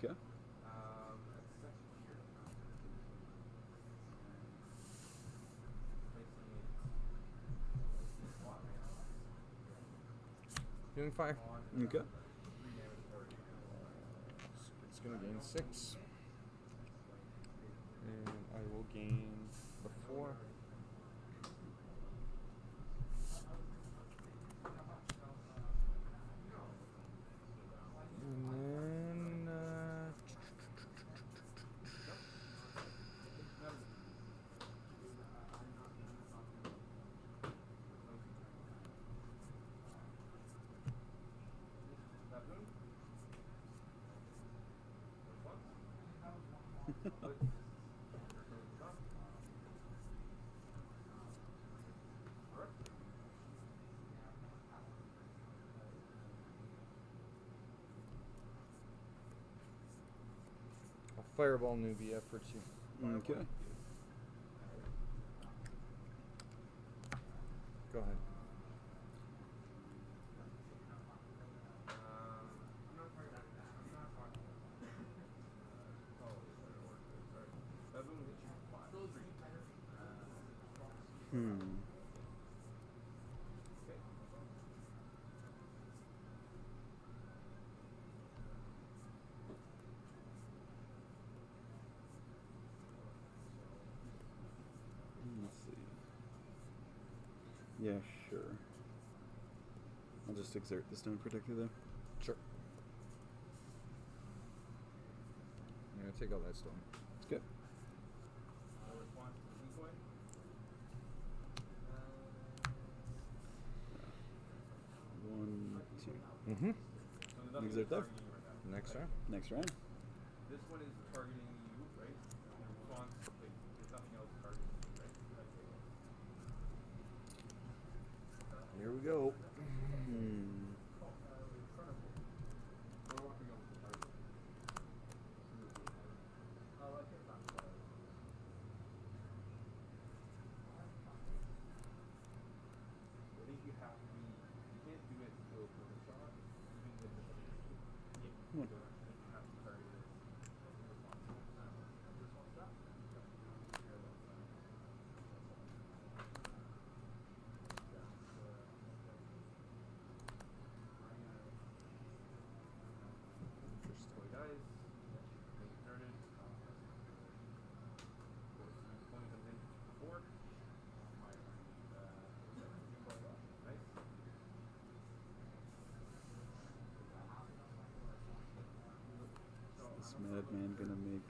Okay. Doing fire. Okay. It's gonna gain 6. And I will gain the 4. And then I'll fireball Nubia for 2. Okay. Go ahead. Let's see. Yeah, sure. I'll just exert the stone protector though. Sure. I'm gonna take out that stone. It's good. One, two. Mm-hmm. Exert that. Next round. Next round. This one is targeting you, right? In response, like, there's nothing else targeting you, right? Here we go. I think you have to be, you can't do it to a perfect shot, even with the Come on. you have to target it. Interesting. Guys, make it started. Point comes in 4. Nice. This madman gonna make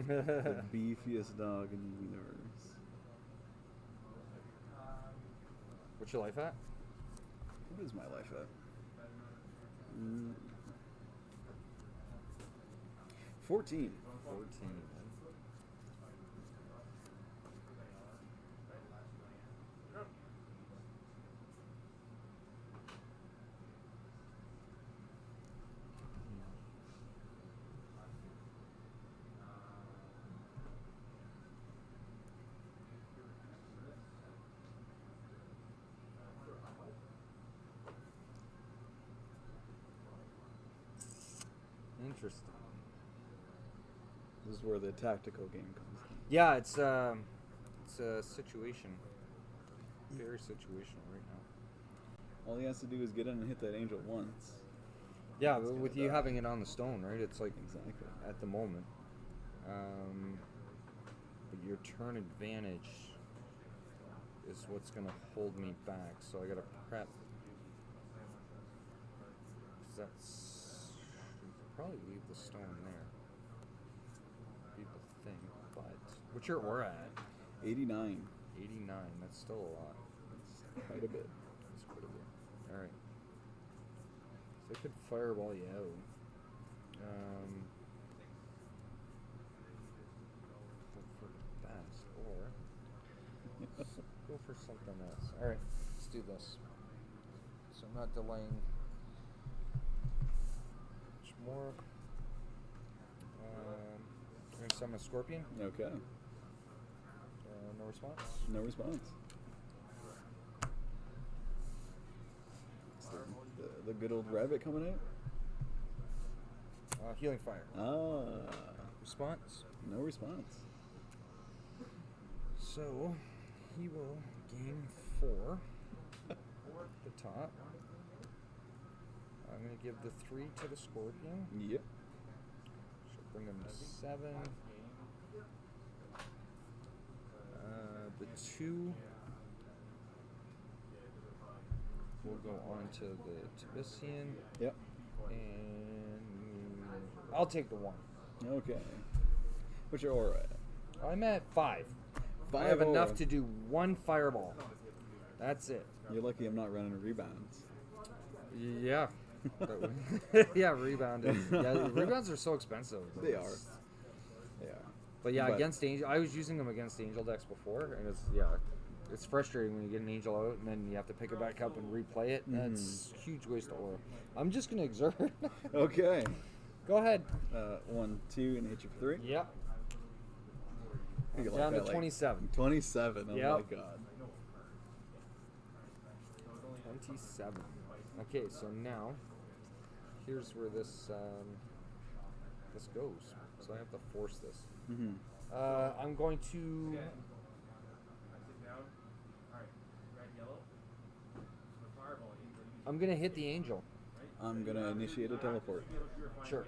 the beefiest dog in the universe. What's your life at? What is my life at? 14. 14. Interesting. This is where the tactical game comes in. Yeah, it's a situation. Very situational right now. All he has to do is get in and hit that angel once. Yeah, It's but gonna with you die. having it on the stone, right? It's like Exactly. at the moment. But your turn advantage is what's gonna hold me back. So I gotta prep. 'Cause that's probably leave the stone there. Be the thing, but what's your aura at? 89. 89. That's still a lot. That's quite a bit. That's quite a bit. All right. So I could fireball you out. Hope for the best, or let's go for something else. All right, let's do this. So I'm not delaying much more. I'm gonna summon a scorpion. Okay. No response. No response. It's the good old rabbit coming out? Healing fire. Ah. Response. No response. So he will gain 4 at the top. I'm going to give the 3 to the scorpion. Yep. Should bring him to 7. The 2 will go on to the Tibissian. Yep. And I'll take the 1. Okay. What's your aura at? I'm at 5. I 5 have enough aura. to do 1 fireball. That's it. You're lucky I'm not running rebounds. Yeah. Yeah, rebound. Rebounds are so expensive. They are. They are. But yeah, But- against Angel, I was using them against Angel decks before, and it's frustrating when you get an Angel out and then you have to pick it back up and replay it. That's a huge waste of aura. I'm just gonna exert. Okay. Go ahead. 1, 2, and hit you for 3. Yep. You like Down to that, like, 27. 27. Oh Yep. my god. 27. Okay, so now here's where this goes. So I have to force this. Mm-hmm. I'm going to. I'm gonna hit the angel. I'm gonna initiate a teleport. Sure.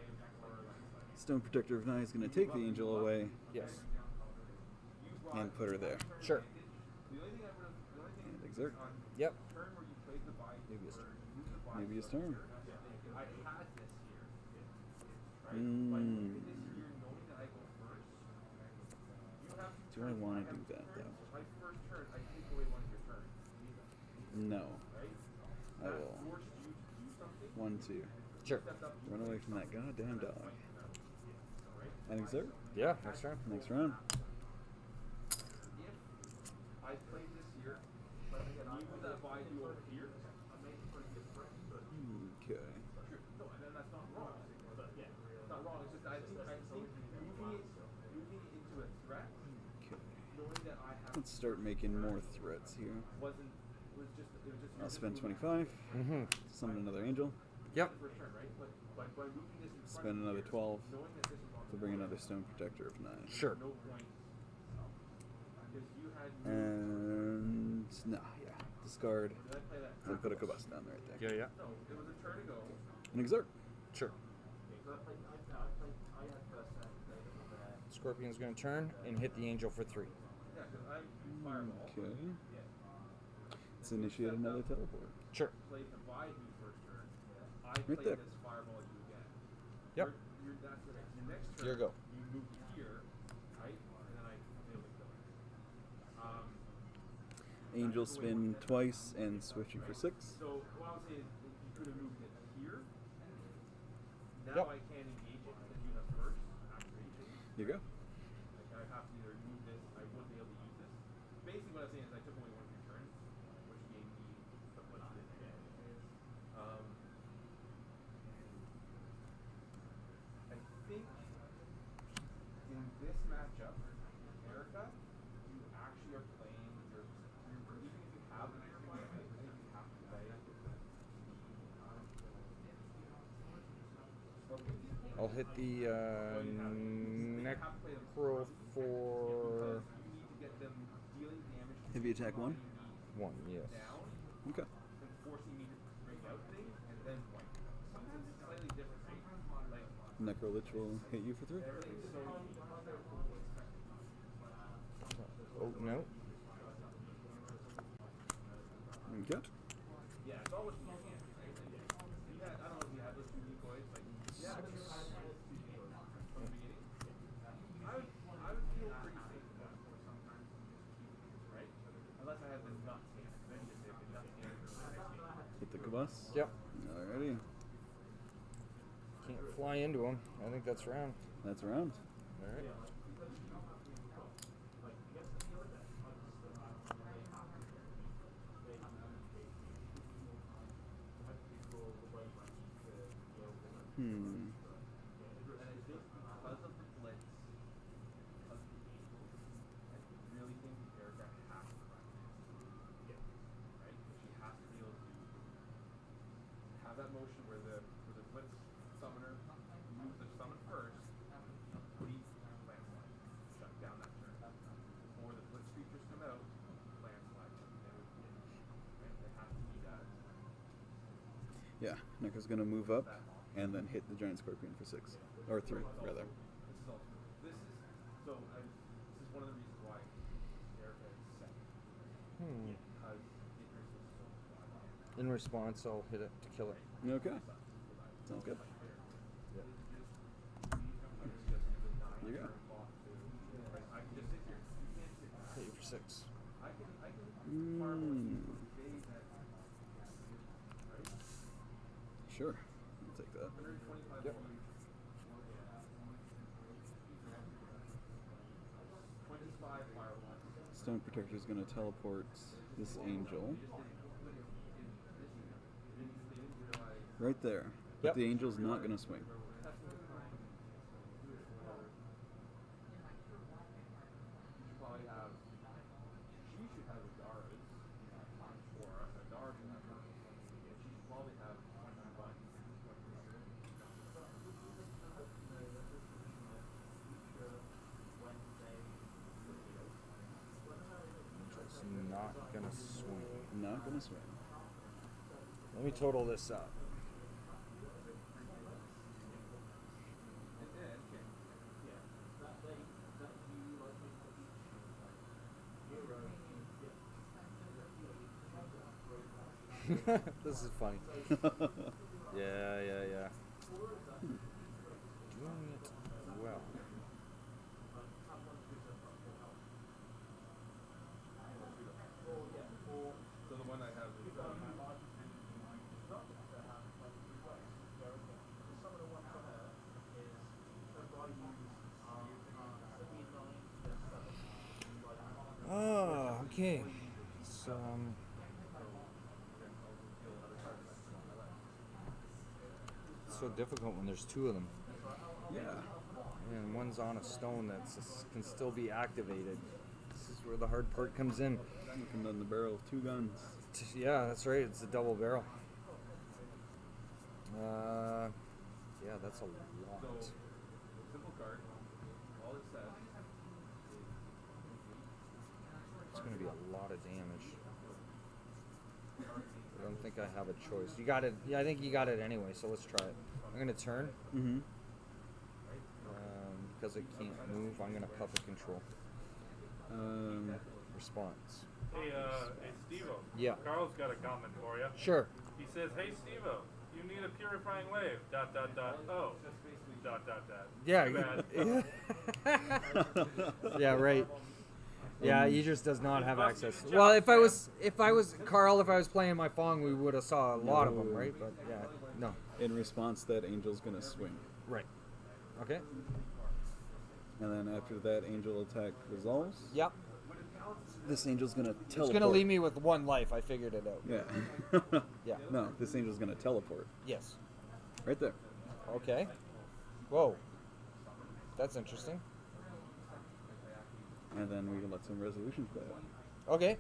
Stone Protector of Night is gonna take the angel away Yes. and put her there. Sure. And exert. Yep. Maybe his turn. Do I want to do that though? No. I will. 1, 2. Sure. Run away from that goddamn dog. And exert. Yeah. Next turn. Next round. Okay. Let's start making more threats here. I'll spend 25. Mm-hmm. Summon another angel. Yep. Spend another 12 to bring another Stone Protector of 9. Sure. And yeah. Discard and put a Combust down right there. Yeah. And exert. Sure. Scorpion's gonna turn and hit the angel for 3. Okay. Let's initiate another teleport. Sure. Right there. Yep. Your go. Angel spin twice and switch you for 6. So what I was saying is you could have moved it here. Now Yep. I can't engage it because you have first activation. Here you go. Like I have to either move this, I wouldn't be able to use this. Basically what I'm saying is I took away one of your turns, which gave me the put on it again. I think in this matchup, Erica, you actually are playing your even if you have an extra I think you have to play I'll hit the necro for Heavy attack 1. 1. Yes. Okay. and forcing me to break out things and then point. Sometimes it's slightly different. Like Necrolich will hit you for 3. everything's so Oh no. Okay. Yeah, it's always you had, I don't know if you had those two decoys, like yeah, Six. from the beginning. I would feel pretty safe with that for sometimes right? Unless I had the nuts hand. Then you say the nuts hand for the next game. Hit the cabus. Yep. Alrighty. Can't fly into him. I think that's round. That's round. All right. Hmm. And I think because of the blitz of the Eagles, I really think Erica has to run it. Right? She has to be able to have that motion where the blitz summoner moves the summon first, lead landslide, shut down that turn. Or the blitz creatures come out, landslide, right? There has to be that. Yeah, Neka's gonna move up and then hit the giant scorpion for 6 or 3 rather. This is one of the reasons why Erica is second. Because it is so fly. In response, I'll hit it to kill it. Okay. Sounds good. You go. I can just sit here. You can't sit here. Hit you for 6. I can farm right? Sure. I'll take that. 125 Yep. 25 firewall. Stone Protector is going to teleport this angel right there. But Yep. the angel's not going to swing. Probably have. She should have a Dara's or a Dara should have her. She should probably have 21. Angel's not gonna swing. Not going to swing. Let me total this up. This is funny. Yeah. Doing it well. So the one I have is Oh, okay. So, it's so difficult when there's 2 of them. Yeah. And one's on a stone that can still be activated. This is where the hard part comes in. Looking down the barrel of 2 guns. Yeah, that's right. It's a double barrel. Yeah, that's a lot. simple card. All it says It's going to be a lot of damage. I don't think I have a choice. You got it. Yeah, I think you got it anyway, so let's try it. I'm going to turn. Mm-hmm. Because it can't move, I'm going to puppet control. Response. Hey, Steveo. Yeah. Carl's got a comment for you. Sure. He says, "Hey, Steveo, you need a purifying wave. ... Oh. ... Yeah. Too bad. Yeah, right. Yeah, he just does not have access. Well, if I was Carl, if I was playing my Fong, we would have saw a lot of them, right? But yeah, no. In response, that angel's going to swing. Right. Okay. And then after that angel attack resolves, Yep. this angel's going to teleport. It's gonna leave me with 1 life. I figured it out. Yeah. Yeah. No, this angel's going to teleport. Yes. Right there. Okay. Whoa. That's interesting. And then we can let some resolutions play out. Okay.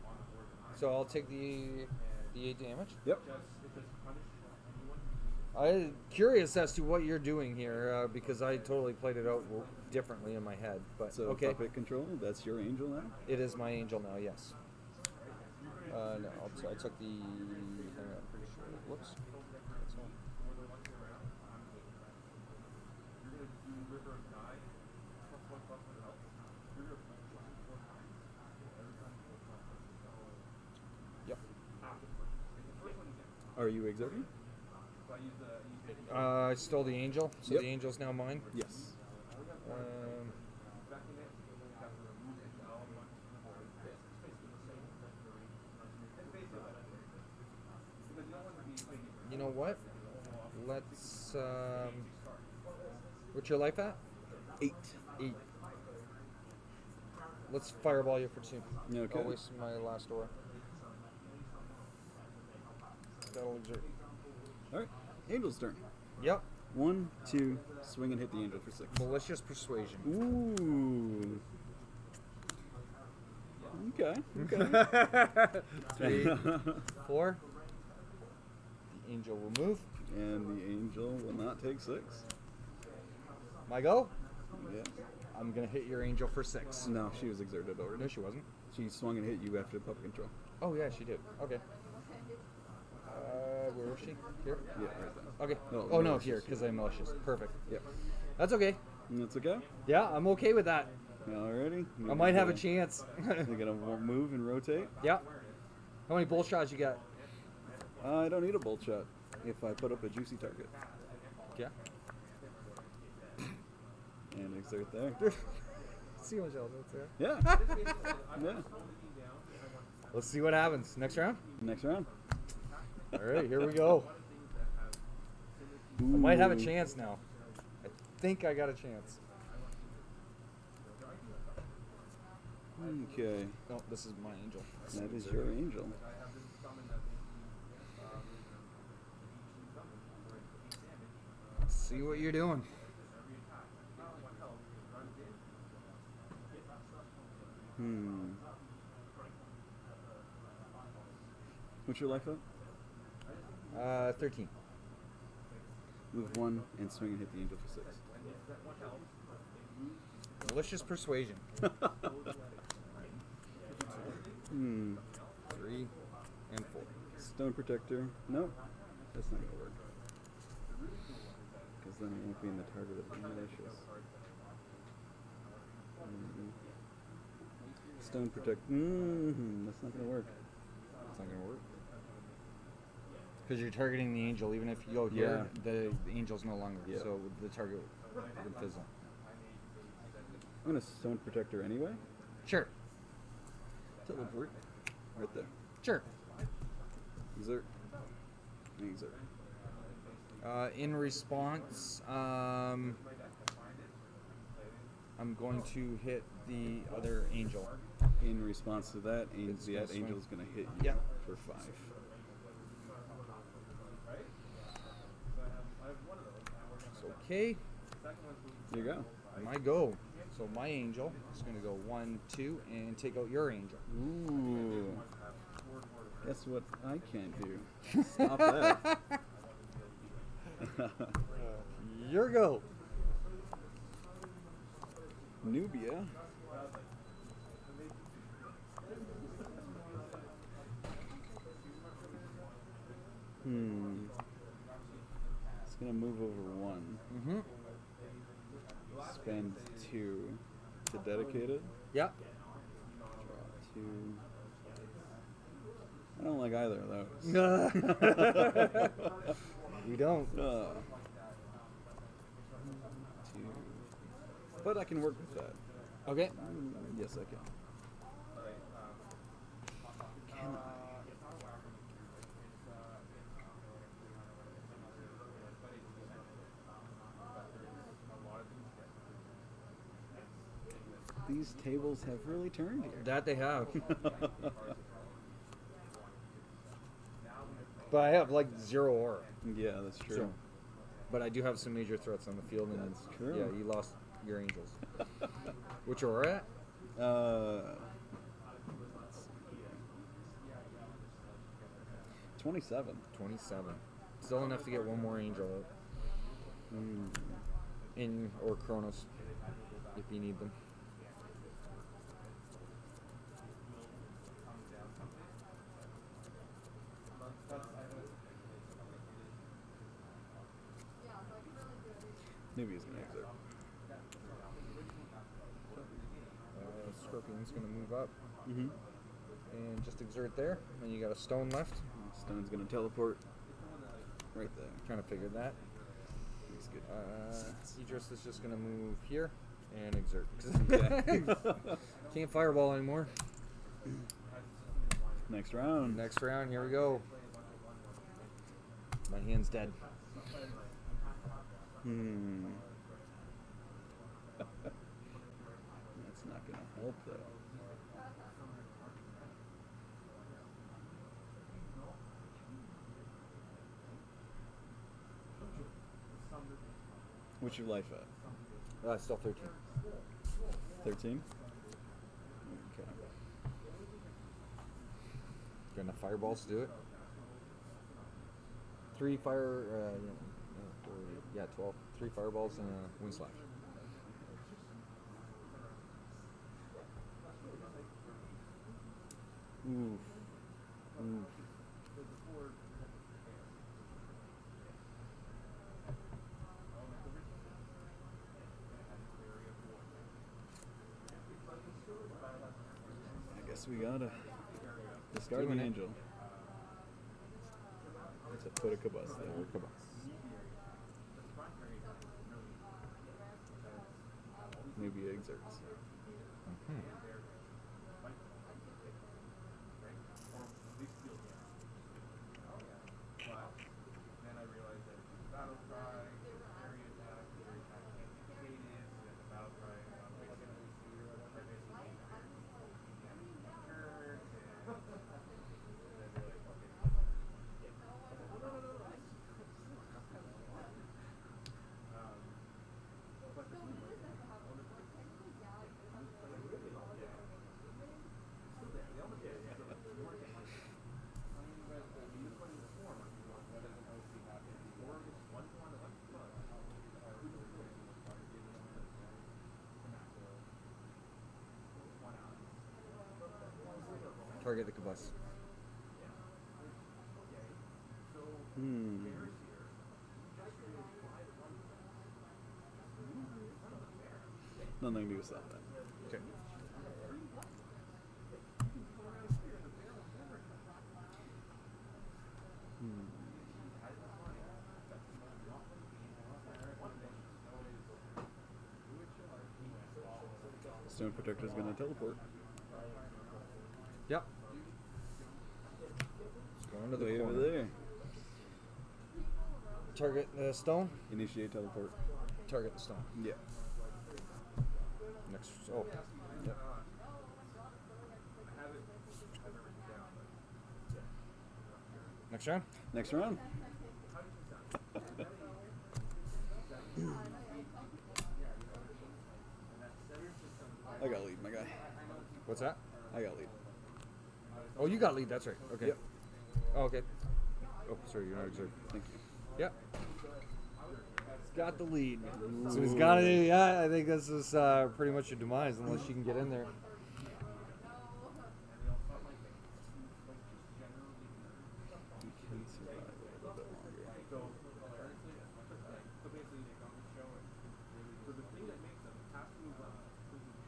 So I'll take the 8 damage. Yep. I'm curious as to what you're doing here because I totally played it out differently in my head. But So okay, puppet control, that's your angel now? it is my angel now. Yes. No, I took the. Hang on, pretty sure. Whoops. That's all. Yep. Are you exerting? I stole the angel, so Yep. the angel's now mine. Yes. You know what? Let's. What's your life at? 8. 8. Let's fireball you for 2. Okay. I'll waste my last aura. That'll exert. All right. Angel's turn. Yep. 1, 2, swing and hit the angel for 6. Malicious persuasion. Ooh. Okay. 3, 4. The angel will move. And the angel will not take 6. My go. Yeah. I'm gonna hit your angel for 6. No, she was exerted already. No, she wasn't. She swung and hit you after puppet control. Oh yeah, she did. Okay. Where was she? Here. Yeah, right there. Okay. No, Oh no, malicious. here, because I'm malicious. Perfect. Yep. That's okay. And that's okay? Yeah, I'm okay with that. Alrighty. I might have a chance. You're gonna move and rotate? Yeah. How many bull shots you got? I don't need a bolt shot if I put up a juicy target. Yeah. And exert there. See what else that's there. Yeah. Yeah. Let's see what happens. Next round? Next round. All right, here we go. I might have a chance now. I think I got a chance. Okay. No, this is my angel. That is your angel. See what you're doing. What's your life up? 13. Move 1 and swing and hit the angel for 6. Malicious persuasion. 3 and 4. Stone protector. Nope. That's not gonna work. Because then it won't be in the target of the malicious. Stone protect. That's not gonna work. It's not gonna work. Because you're targeting the angel. Even if you go here, the angel's no longer. Yeah. So the target would fizzle. I'm gonna stone protector anyway. Sure. Teleport. Right there. Sure. Exert. And exert. In response, I'm going to hit the other angel. In response to that, It's that gonna swing. angel's gonna hit you Yeah. for 5. It's okay. There you go. My go. So my angel is going to go 1, 2, and take out your angel. Ooh. Guess what I can't do? Stop that. Your go. Nubia. It's gonna move over 1. Mm-hmm. Spend 2 to dedicate it. Yep. Draw 2. I don't like either of those. We don't. 2. But I can work with that. Okay. Yes, I can. Can I? These tables have really turned here. That they have. But I have like 0 aura. Yeah, that's true. So, but I do have some major threats on the field. And That's true. Yeah, you lost your angels. Which aura at? Let's see here. 27. 27. Still enough to get one more angel out. In or Kronos, if you need them. Nubia's gonna exit. Scorpion's gonna move up Mm-hmm. and just exert there. And you got a stone left. Stone's gonna teleport Right there. Kind of figured that. Looks good. Idris is just gonna move here and exert. Yeah. Can't fireball anymore. Next round. Next round, here we go. My hand's dead. That's not gonna help though. What's your life at? Still 13. 13? Okay. Got enough fireballs to do it. 3 fire, 12. 3 fireballs and a wind slash. Oof. Oof. I guess we gotta discard Doing the it. angel. To put a cabus there. Maybe exerts. Then I realized that it's a battle cry, area attack, area attack can't be negated, and then the battle cry basically turn, and then they're like, Target the cabus. Nothing to do with that then. Okay. Stone Protector's gonna teleport. Yep. Let's go into the Way corner. over there. Target the stone. Initiate teleport. Target the stone. Yeah. Next. Oh. Yep. Next round. Next round. I got lead, my guy. What's that? I got lead. Oh, you got lead. That's right. Okay. Yep. Oh, okay. Oh, sorry, you're not exert. Thank you. Yep. He's got the lead. So he's got it. Yeah, I think this is pretty much your demise unless you can get in there. You can survive a little bit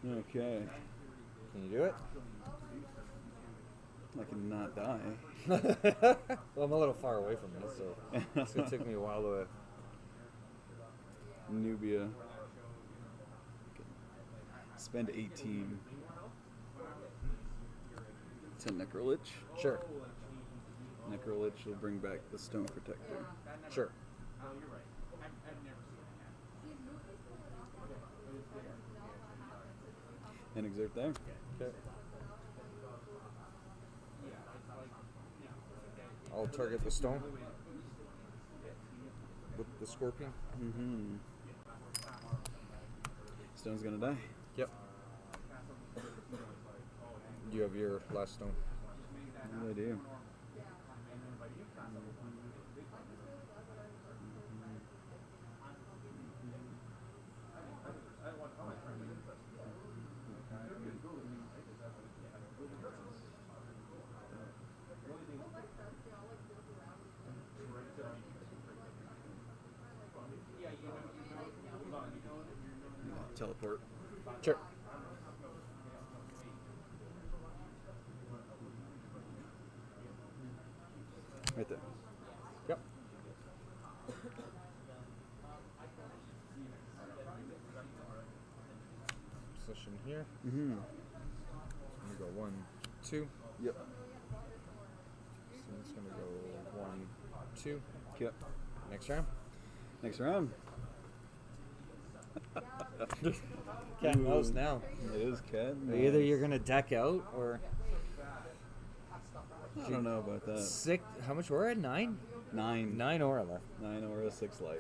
longer. Okay. Can you do it? I cannot die. Well, I'm a little far away from you, so it's gonna take me a while to. Nubia. Spend 18 to Necrolich. Sure. Necrolich will bring back the Stone Protector. Sure. And exert there. Okay. I'll target the stone with the scorpion. Mm-hmm. Stone's gonna die. Yep. You have your last stone. What do I do? Teleport. Sure. Right there. Yep. option here. Mm-hmm. I'm gonna go 1, 2. Yep. So it's gonna go 1, 2. Yep. Next round. Next round. Cat and mouse Ooh. now. It is cat and Either mouse. you're gonna deck out or I don't know about that. 6. How much were it? 9? 9. 9 aura left. 9 aura, 6 life.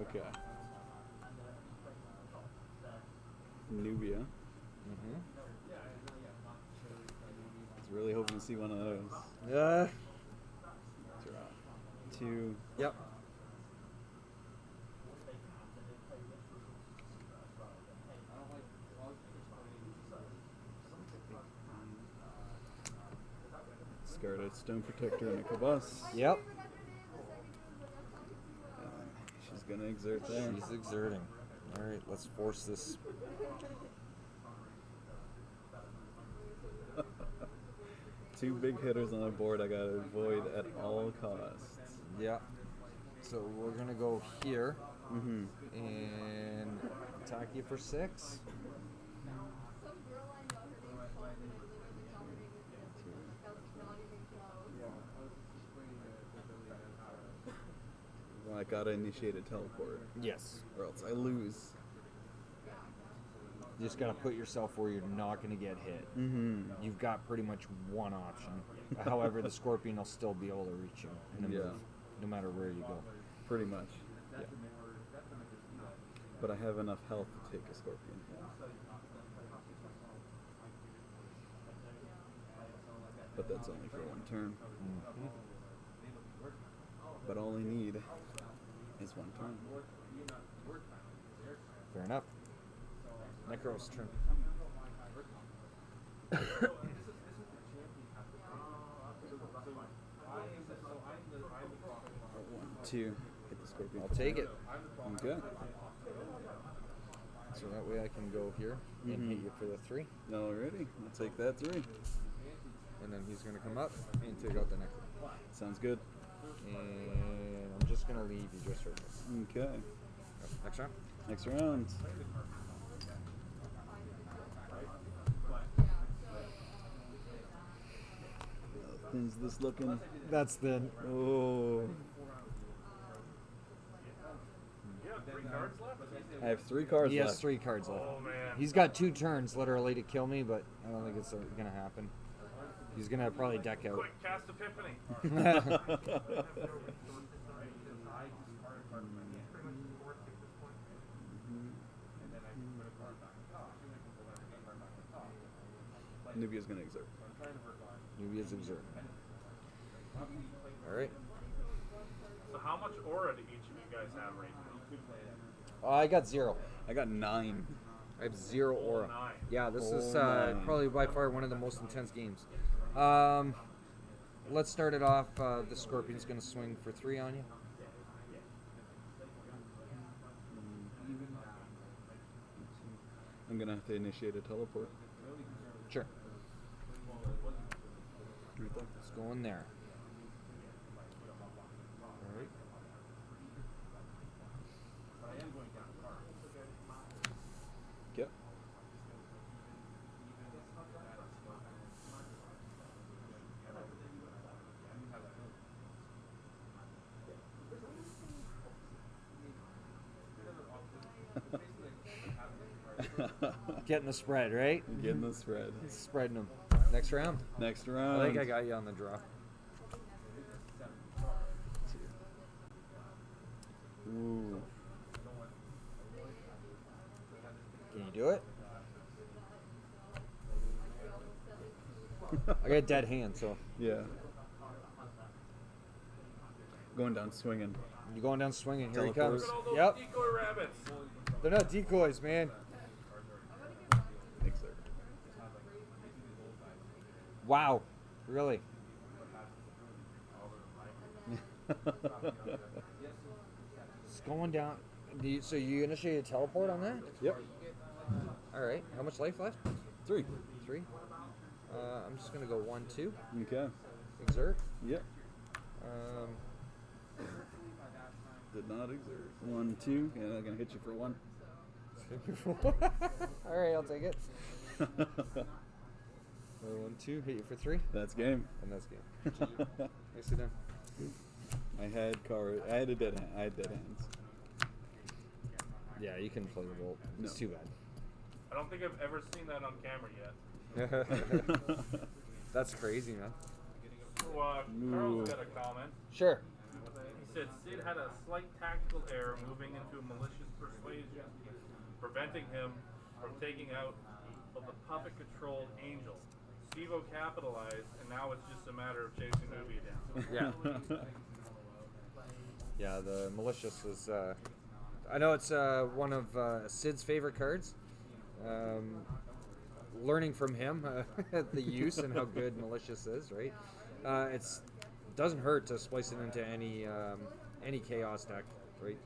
Okay. Nubia. Mm-hmm. I was really hoping to see one of those. Yeah. Draw. 2. Yep. Discard a Stone Protector and a Kvass. Yep. She's gonna exert there. She's exerting. All right, let's force this. 2 big hitters on the board I gotta avoid at all costs. Yeah. So we're gonna go here Mm-hmm. and attack you for 6. Well, I gotta initiate a teleport, Yes. or else I lose. You just gotta put yourself where you're not gonna get hit. Mm-hmm. You've got pretty much one option. However, the scorpion will still be able to reach you in a Yeah. move, no matter where you go. Pretty much. Yeah. But I have enough health to take a scorpion. But that's only for 1 turn. Mm-hmm. But all I need is 1 turn. Fair enough. Necro's turn. 1, 2. Hit the scorpion. I'll take it. Okay. So that way I can go here and hit you for the 3. Alrighty. I'll take that 3. And then he's gonna come up and take out the Necro. Sounds good. And I'm just gonna leave you just right there. Okay. Next round. Next round. How thin's this looking? That's thin. Oh. You have 3 cards left? I have 3 cards He has left. 3 cards left. Oh, man. He's got 2 turns literally to kill me, but I don't think it's gonna happen. He's gonna probably deck out. Quick, cast Epiphany. Nubia's gonna exert. Nubia's exert. Alright. So how much aura do each of you guys have right now? I got 0. I got 9. I have 0 aura. 9. Yeah, this is 9. probably by far one of the most intense games. Let's start it off. The Scorpion's going to swing for 3 on you. I'm gonna have to initiate a teleport. Sure. Right there. Let's go in there. Alright. Yep. Getting the spread, right? Getting the spread. Spreading them. Next round. Next I round. think I got you on the draw. Ooh. Can you do it? I got dead hand, so Yeah. Going down swinging. you going down swinging. Here he Teleport. comes. Look at all those Yep. decoy rabbits. They're not decoys, man. Exert. Wow. Really? It's going down. So you initiate a teleport on that? Yep. All right. How much life left? 3. 3. I'm just gonna go 1, 2. Okay. Exert. Yep. Um, Did not exert. 1, 2. And I'm gonna hit you for 1. All right, I'll take it. 1, 2. Hit you for 3. That's game. And that's game. Nicely done. I had a dead hand. I had dead hands. Yeah, you can play the Volt. It's No. too bad. I don't think I've ever seen that on camera yet. That's crazy, man. So, Carl's got a comment. Sure. He said Sid had a slight tactical error moving into a malicious persuasion, preventing him from taking out of the puppet-controlled Angel. Steveo capitalized, and now it's just a matter of chasing Nubia down. Yeah. Yeah, the malicious is. I know it's one of Sid's favorite cards. Learning from him the use and how good malicious is, right? It's doesn't hurt to splice it into any chaos deck, right?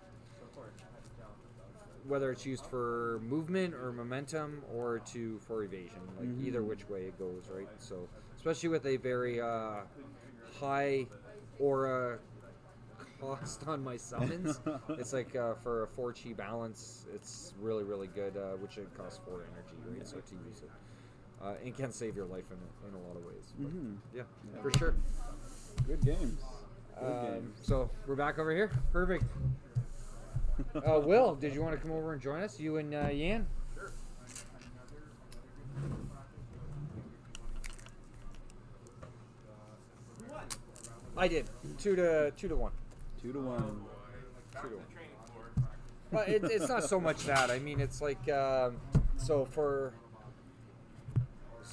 Whether it's used for movement or momentum or for evasion, like either which way it goes, right? So especially with a very high aura cost on my summons, it's like for a 4-chi balance, it's really, really good, which it costs 4 energy, right? So to use it. And can save your life in a lot of ways. But yeah, for sure. Good games. Good games. So we're back over here. Perfect. Will, did you want to come over and join us? You and Yan? Sure. I did. 2 to 1. 2 to 1. 2 to 1. Back to the training floor. Well, it's not so much that. I mean, it's like so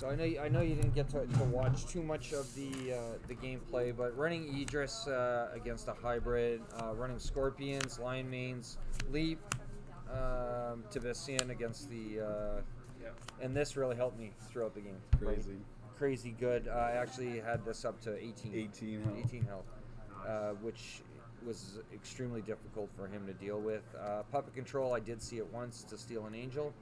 I know you didn't get to watch too much of the gameplay, but running Idris against a hybrid, running Scorpions, Lion Mains, Leap, Tivician against the and this really helped me throughout the game. Crazy. Right? Crazy good. I actually had this up to 18. 18 health. 18 health, which was extremely difficult for him to deal with. Puppet Control, I did see it once to steal an Angel.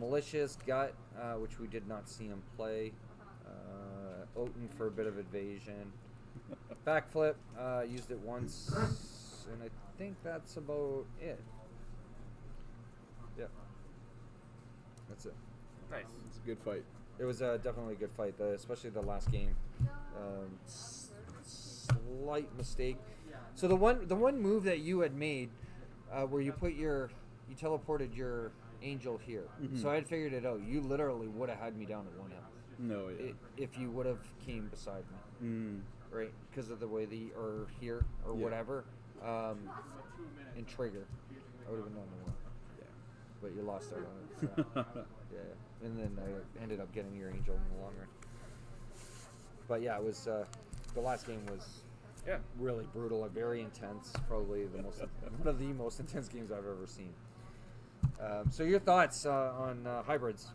Malicious, Gut, which we did not see him play. Oten for a bit of evasion. Backflip, used it once, and I think that's about it. Yep. That's it. Nice. It's a good fight. It was definitely a good fight, especially the last game. Slight mistake. So the one move that you had made, where you teleported your Angel here. So I had figured it out. You literally would have had me down at 1 health. No, yeah. If you would have came beside me, right? Because of the way here or whatever, and trigger, I would have been down to 1. Yeah. But you lost out on it. So. Yeah, and then I ended up getting your Angel in the long run. But yeah, it was the last game was really brutal and very intense. Probably one of the most intense games I've ever seen. So your thoughts on hybrids?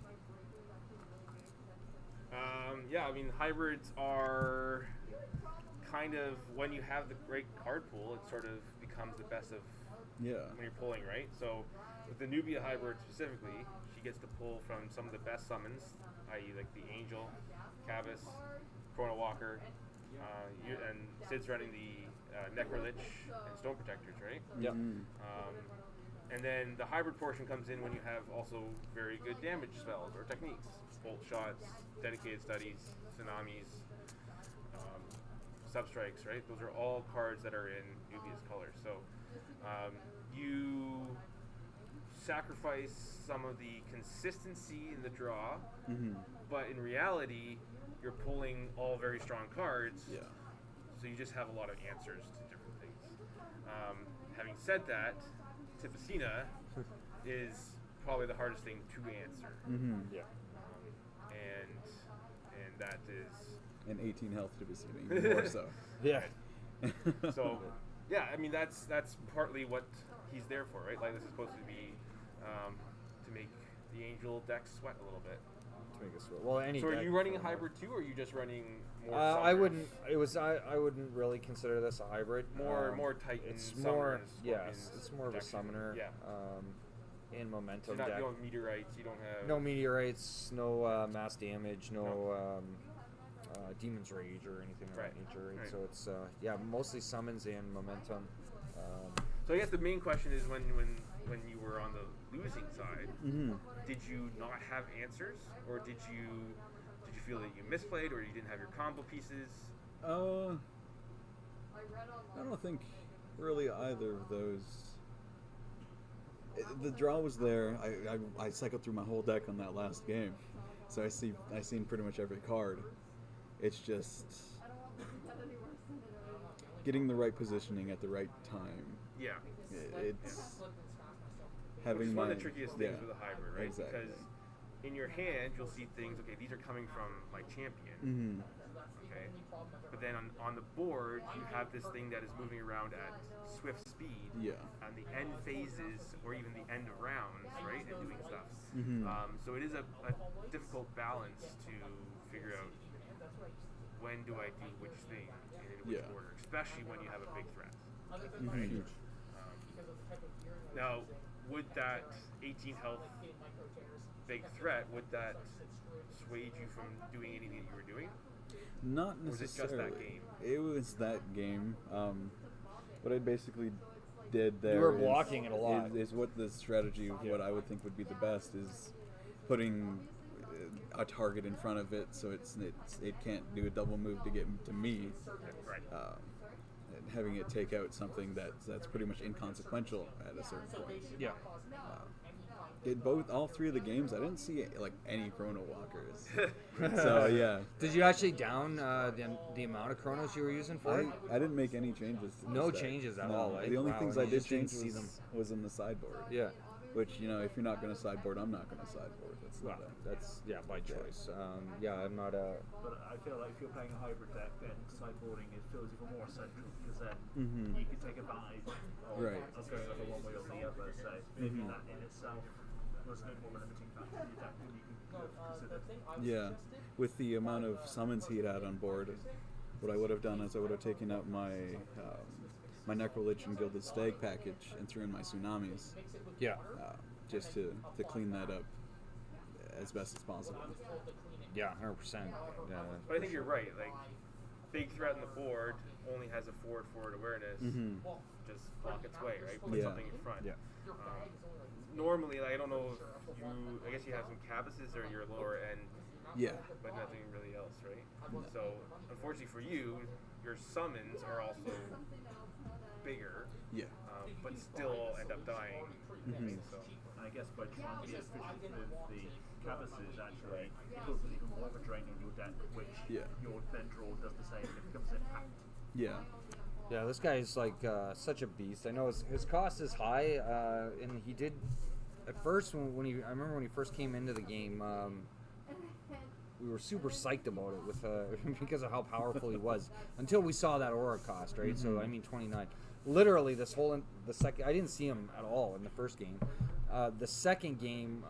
Yeah, I mean, hybrids are kind of, when you have the great card pool, it sort of becomes the best of when you're pulling, right? So with the Nubia hybrid specifically, she gets to pull from some of the best summons, i.e. like the Angel, Cavus, Chrono Walker, and Sid's running the Necrolich and Stone Protectors, right? Yep. And then the hybrid portion comes in when you have also very good damage spells or techniques. Bolt shots, dedicated studies, tsunamis, substrikes, right? Those are all cards that are in Nubia's colors. So you sacrifice some of the consistency in the draw, but in reality, you're pulling all very strong cards. Yeah. So you just have a lot of answers to different things. Having said that, Tifacina is probably the hardest thing to answer. Yeah. And that is... And 18 health to be seen, even more so. Yeah. So, yeah, I mean, that's partly what he's there for, right? Like, this is supposed to be to make the Angel deck sweat a little bit. To make it sweat. Well, any. So are deck you running a for hybrid too, or are you just running more I summoners? wouldn't. I wouldn't really consider this a hybrid. More Titan It's summoners, more. Yes, Scorpions, it's more of a protection. summoner. Yeah. and So momentum you deck. don't have meteorites. You don't have No meteorites, no mass damage, no Demon's Rage or anything of that Right. nature. Right? Right. So it's mostly summons and momentum. So I guess the main question is when you were on the losing side, did you not have answers, or did you feel that you misplayed, or you didn't have your combo pieces? I don't think really either of those. The draw was there. I cycled through my whole deck on that last game, so I seen pretty much every card. It's just getting the right positioning at the right time. Yeah. It's Which having is one of my- the trickiest things yeah, with a hybrid, right? exactly. Because in your hand, you'll see things, okay, these are coming from my champion, okay? But then on the board, you have this thing that is moving around at swift speed. Yeah. On the end phases, or even the end of rounds, right? And doing stuff. So it is a difficult balance to figure out when do I do which thing and in which Yeah. order, especially when you have a big threat. Huge. Now, would that 18 health big threat, would that sway you from doing anything that you were doing? Not Or was it necessarily. just that game? It was that game. What I basically did there You were is- blocking it a lot. Is what the strategy of what I would think would be the best is putting a target in front of it so it can't do a double move to get to me. Right. And having it take out something that's pretty much inconsequential at a certain point. Yeah. All three of the games, I didn't see like any Chrono Walkers. So yeah, Did you actually down the amount of chronos you were using for it? I didn't make any changes. To No this deck. changes at No. all, eh? The only Wow, things you I did just didn't change see them. was in the sideboard. Yeah. Which, if you're not going to sideboard, I'm not going to sideboard. That's Well, not that's by choice. I'm not a. But I feel like if you're playing a hybrid deck, then sideboarding feels even more essential because then you can take advantage of going over one way or the other. So maybe that in itself was no more limiting factor to your deck than you can consider. Yeah. With the amount of summons he had on board, what I would have done is I would have taken out my Necrolich and Gilded Stag package and threw in my Tsunamis. Yeah. Just to clean that up as best as possible. Yeah, 100%. Yeah. But I think you're right. Like, big threat on the board only has a forward awareness. Just block its way, right? Put Yeah. something in front. Yeah. Normally, like, I don't know if I guess you have some Cabuses or your lower end, Yeah. but nothing really else, right? So, unfortunately for you, your summons are also bigger, Yeah. but still end up dying. So, And I guess by trying to be efficient with the Cabuses, actually, it causes even more of a drain on your deck, which your then draw does the same and it becomes impact. Yeah. Yeah, this guy's like such a beast. I know his cost is high, and he did at first I remember when he first came into the game. We were super psyched about it with because of how powerful he was until we saw that aura cost, right? So I mean 29. Literally the second I didn't see him at all in the first game. The second game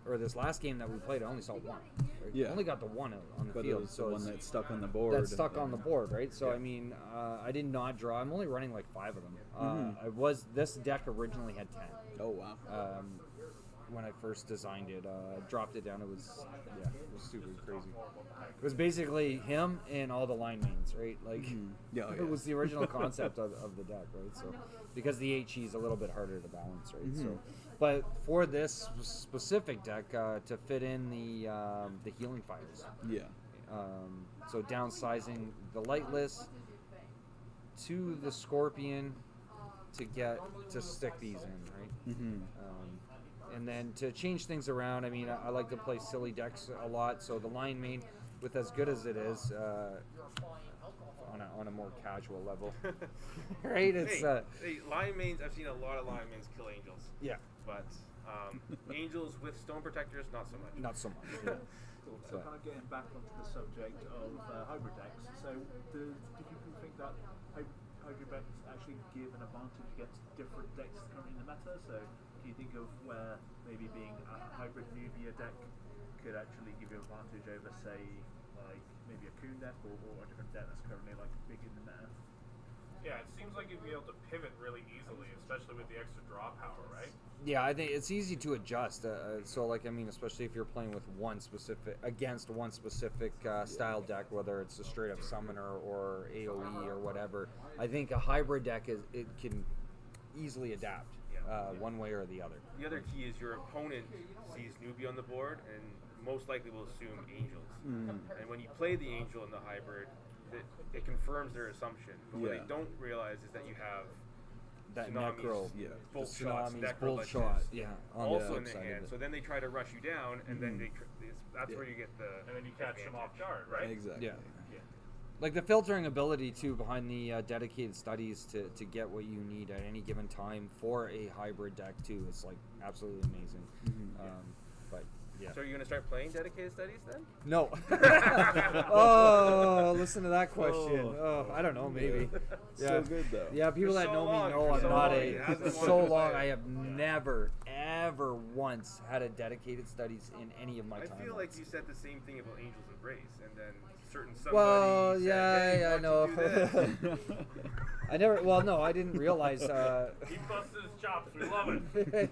or this last game that we played, I only saw one. Right? Yeah. I only got the one on the But field. it was so the one it's- that's stuck on the board. that's stuck on the board, right? So Yeah. I mean, I did not draw. I'm only running like 5 of them. This deck originally had 10. Oh, wow. When I first designed it, dropped it down. It was super crazy. It was basically him and all the line mains, right? Like it was the original concept of the deck, right? So because the HE is a little bit harder to balance, right? So, but for this specific deck to fit in the healing fires, Yeah. so downsizing the lightless to the scorpion to stick these in, right? And then to change things around, I mean, I like to play silly decks a lot. So the line main, with as good as it is, on a more casual level, right? It's hey, lion mains. I've seen a lot of lion mains kill angels. yeah, But angels with stone protectors, not so much. not so much. Yeah. So kind of getting back onto the subject of hybrid decks, so do you think that hybrid decks actually give an advantage against different decks currently in the meta? So can you think of where maybe being a hybrid Nubia deck could actually give you an advantage over, say, like maybe a Coon deck or a different deck that's currently like big in the meta? Yeah, it seems like you'd be able to pivot really easily, especially with the extra draw power, right? Yeah, I think it's easy to adjust. So, like, I mean, especially if you're playing with one specific style deck, whether it's a straight up summoner or AOE or whatever. I think a hybrid deck it can easily adapt one way or the other. The other key is your opponent sees newbie on the board and most likely will assume angels. And when you play the angel in the hybrid, it confirms their assumption. But what they don't realize is that you have That tsunamis, necro, bolt shots, bolt necro shot, on also the in their outside hand. of it. So then they try to rush you down, and then that's where you get the And then you catch them off guard, right? Exactly. Yeah. Like the filtering ability too behind the dedicated studies to get what you need at any given time for a hybrid deck too is like absolutely amazing. But yeah. So you're gonna start playing dedicated studies then? No. Oh, listen to that question. Oh, I don't know, maybe. So good though. Yeah, people For that so know long, me know for I'm so not long, a. he hasn't For wanted so to long, play I it. have never, ever once had a dedicated studies in any of my I timelines. feel like you said the same thing about Angel's Embrace, and then certain somebody Well, said, yeah, hey, I why know. don't you do this? I never. Well, no, I didn't realize. He busted his chops. We love it.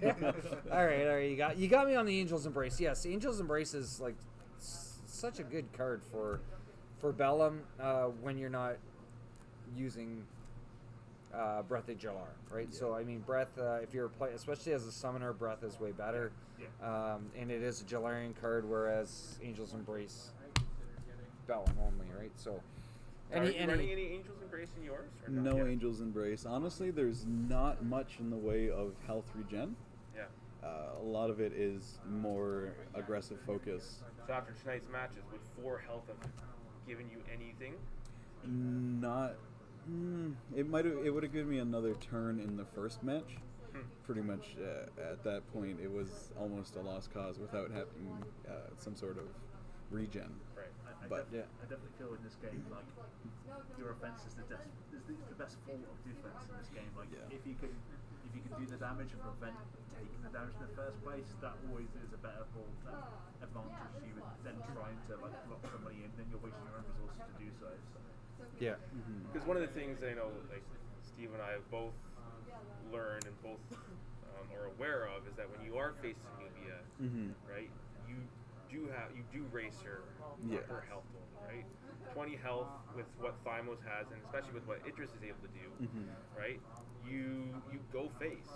all right. You got me on the Angel's Embrace. Yes, Angel's Embrace is like such a good card for Bellum when you're not using Breath of Jalar, right? So I mean, Breath. If you're especially as a summoner, Breath is way better. And it is a Jalarian card, whereas Angel's Embrace, Bellum only, right? So. Are you running any Angel's Embrace in yours? Or not No yet? Angel's Embrace. Honestly, there's not much in the way of health regen. Yeah. A lot of it is more aggressive focus. So after tonight's matches, would 4 health have given you anything? Not. It would have given me another turn in the first match. Pretty much at that point, it was almost a lost cause without having some sort of regen. Right. I definitely feel in this game like your offense is the best form of defense in this game. Like if you can do the damage and prevent taking the damage in the first place, that always is a better advantage to you than trying to like block somebody in. Then you're wasting your own resources to do so. Yeah. Because one of the things I know, like Steve and I have both learned and both are aware of, is that when you are facing Nubia, right, you do race her health total, right? 20 health with what Thymos has, and especially with what Idris is able to do, right? You go face,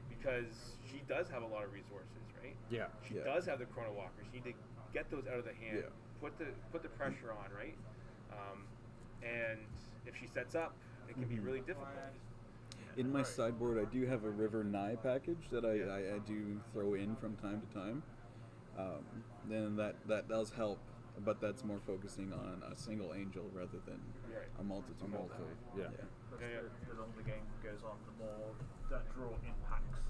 because she does have a lot of resources, right? Yeah. She does have the Chrono Walkers. You need to get those out of the hand, put the pressure on, right? And if she sets up, it can be really difficult. In my sideboard, I do have a River Nye package that I do throw in from time to time. Then that does help, but that's more focusing on a single angel rather than a multitude. Yeah. The longer the game goes on, the more that draw impacts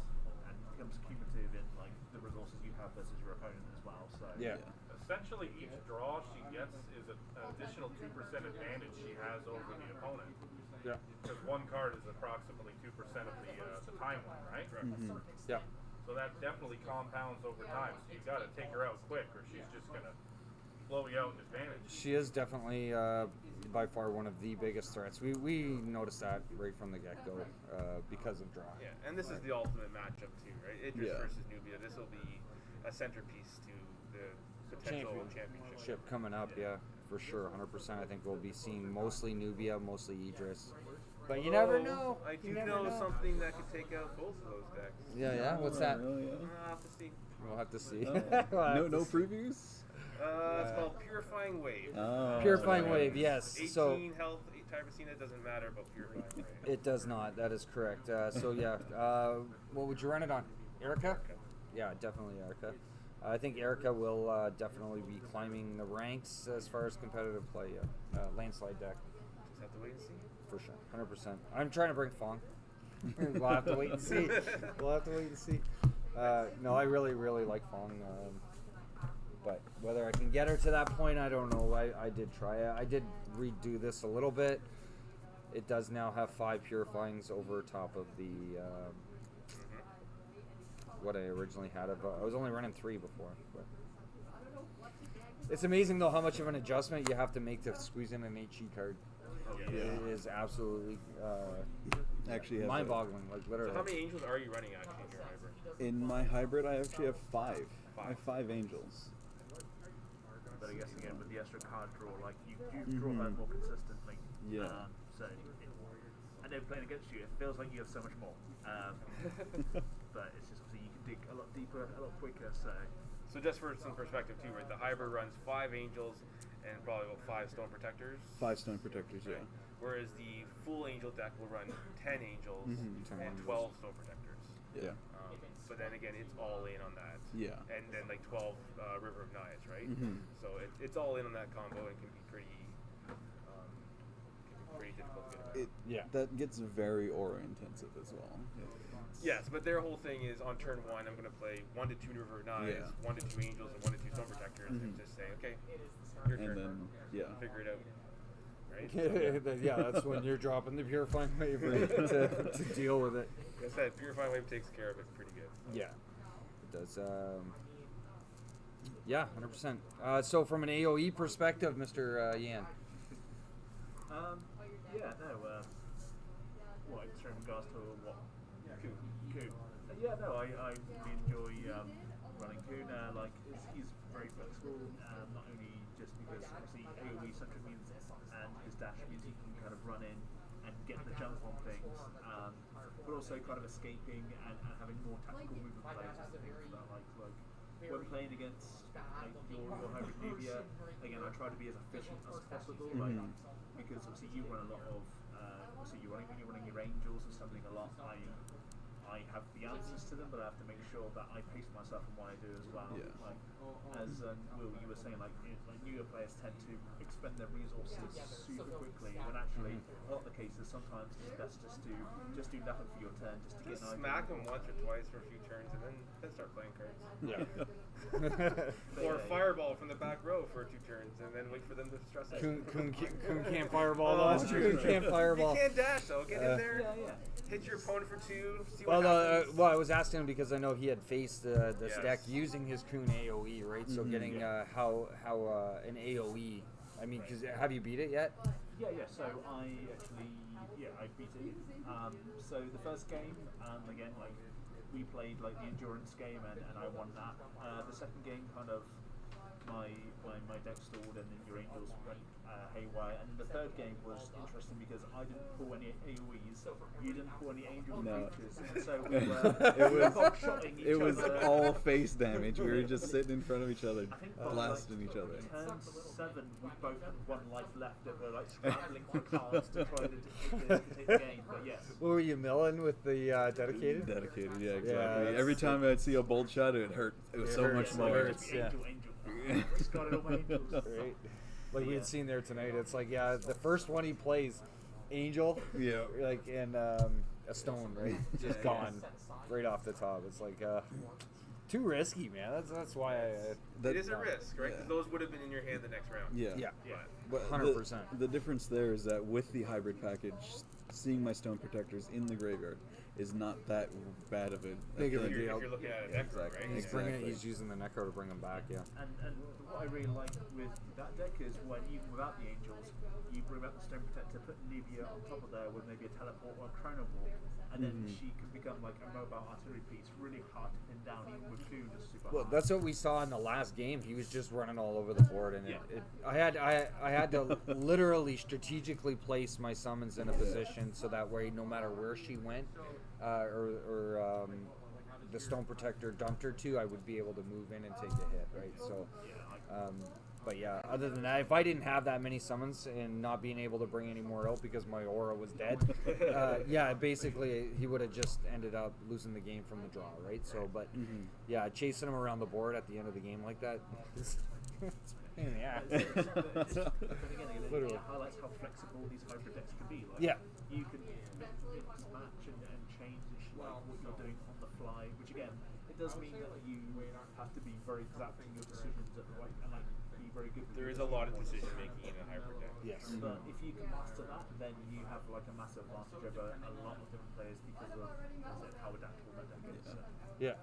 and becomes cumulative in like the resources you have versus your opponent as well. So Essentially, each draw she gets is an additional 2% advantage she has over the opponent. Yeah. Because one card is approximately 2% of the timeline, right? Yeah. So that definitely compounds over time. So you got to take her out quick, or she's just gonna blow you out in advantage. She is definitely by far one of the biggest threats. We noticed that right from the get go because of draw. Yeah, and this is the ultimate matchup too, right? Idris versus Nubia. This will be a centerpiece to the potential championship Coming up, for sure, 100%. I think we'll be seeing mostly Nubia, mostly Idris. But you never know. I do know something that could take out both of those decks. Yeah. What's that? Really, I'll have to see. We'll have to see. No previews. It's called Purifying Wave. Purifying Wave, yes. 18 So health, Tyrosina, it doesn't matter about Purifying Wave. it does not. That is correct. What would you run it on? Erica? Yeah, definitely Erica. I think Erica will definitely be climbing the ranks as far as competitive play. Landslide deck. Just have to wait and see. For sure, 100%. I'm trying to bring Fong. We'll have to wait and see. No, I really, really like Fong. But whether I can get her to that point, I don't know. I did try it. I did redo this a little bit. It does now have 5 purifyings over top of the what I originally had. I was only running 3 before. But it's amazing though how much of an adjustment you have to make to squeeze in an HE card. It is absolutely Actually, have mind-boggling, like So literally. how many angels are you running actually in your hybrid? in my hybrid, I actually have 5. I have 5 angels. But I guess again with the extra card draw, like you draw her more consistently. Yeah. So I know playing against you, it feels like you have so much more. But it's just obviously you can dig a lot deeper, a lot quicker. So just for some perspective too, right? The hybrid runs 5 angels and probably about 5 stone protectors. 5 stone protectors, yeah. Whereas the full angel deck will run 10 angels 10 and angels. 12 stone protectors. Yeah. But then again, it's all in on that. Yeah. And then like 12 River of Knives, right? So it's all in on that combo and can be pretty difficult to get around. That gets very aura intensive as well. Yes, but their whole thing is on turn 1, I'm going to play 1 to 2 River of Knives, 1 to 2 angels, and 1 to 2 stone protectors, and just say, okay, your turn. And then, Figure it out. Right? Yeah, that's when you're dropping the purifying wave to deal with it. Like I said, Purifying Wave takes care of it pretty good. Yeah, it does. Yeah, 100%. So from an AOE perspective, Mr. Yan. What in regards to what? Coon. Yeah, no, I really enjoy running Coon. He's very flexible. Not only just because obviously AOE centric means and his dash means he can kind of run in and get the jump on things, but also kind of escaping and having more tactical movement plays and things that I like. When playing against your hybrid Nubia, again, I try to be as efficient as possible, because obviously you run a lot of, when you're running your angels or something a lot, I have the answers to them, but I have to make sure that I pace myself in what I do as well. Yeah. As Will, you were saying, newer players tend to expend their resources super quickly, when actually, a lot of the cases, sometimes it's best just do nothing for your turn, just to get an idea. Smack them once or twice for a few turns, and then start playing cards. Yeah. Or fireball from the back row for 2 turns, and then wait for them to stress out. Coon can't fireball though. Coon can't fireball. You can't dash though. Get in there. Yeah. Hit your opponent for 2. See what happens. Well, I was asking him because I know he had faced this Yes. deck using his Coon AOE, right? So getting how an AOE. I mean, have you beat it yet? Yeah. So I actually, I beat it. So the first game, again, we played the endurance game, and I won that. The second game, kind of my deck stalled, and then your angels went haywire. And the third game was interesting because I didn't pull any AOEs, you didn't pull any angel creatures, and so we were hog-shotting each It was other. all face damage. We were just sitting in front of each other, I think by, blasting each other. Turn 7, we both had 1 life left, and we're scrambling for cards to try to take the game. But yes. What were you milling with the dedicated? Dedicated, yeah, exactly. Yeah, Every time I'd see a bolt shot, it hurt. It was so much more. Yeah. Angel. Just got it on my angels. Right. Like we had seen there tonight, it's the first one he plays, Angel, Yeah. and a stone, right? Just gone right off the top. It's too risky, man. That's why It is a risk, right? Because those would have been in your hand the next round. Yeah. But 100%. The difference there is that with the hybrid package, seeing my stone protectors in the graveyard is not that bad of a Big of a thing. deal. If you're looking at a deck, Exactly. right? He's using the Necro to bring him back, yeah. And what I really like with that deck is when even without the angels, you bring out the Stone Protector, put Nubia on top of there with maybe a teleport or a chrono ball, and then she can become a mobile artillery piece, really hard to pin down, even with Coon is super hard. That's what we saw in the last game. He was just running all over the board, and I had to literally strategically place my summons in a position so that way, no matter where she went, or the Stone Protector dumped her to, I would be able to move in and take a hit, right? So, but yeah, other than that, if I didn't have that many summons and not being able to bring any more out because my aura was dead, basically he would have just ended up losing the game from the draw, right? So, but chasing him around the board at the end of the game like that, it's a pain in the ass. But again, Literally. it highlights how flexible these hybrid decks can be. You can mix and match and change what you're doing on the fly, which again, it does mean that you have to be very exact in your decisions at the right and be very good with There is a lot of decision making in a hybrid deck. Yes. But if you can master that, then you have a massive advantage over a lot of different players because of how adaptable that deck is. Yeah.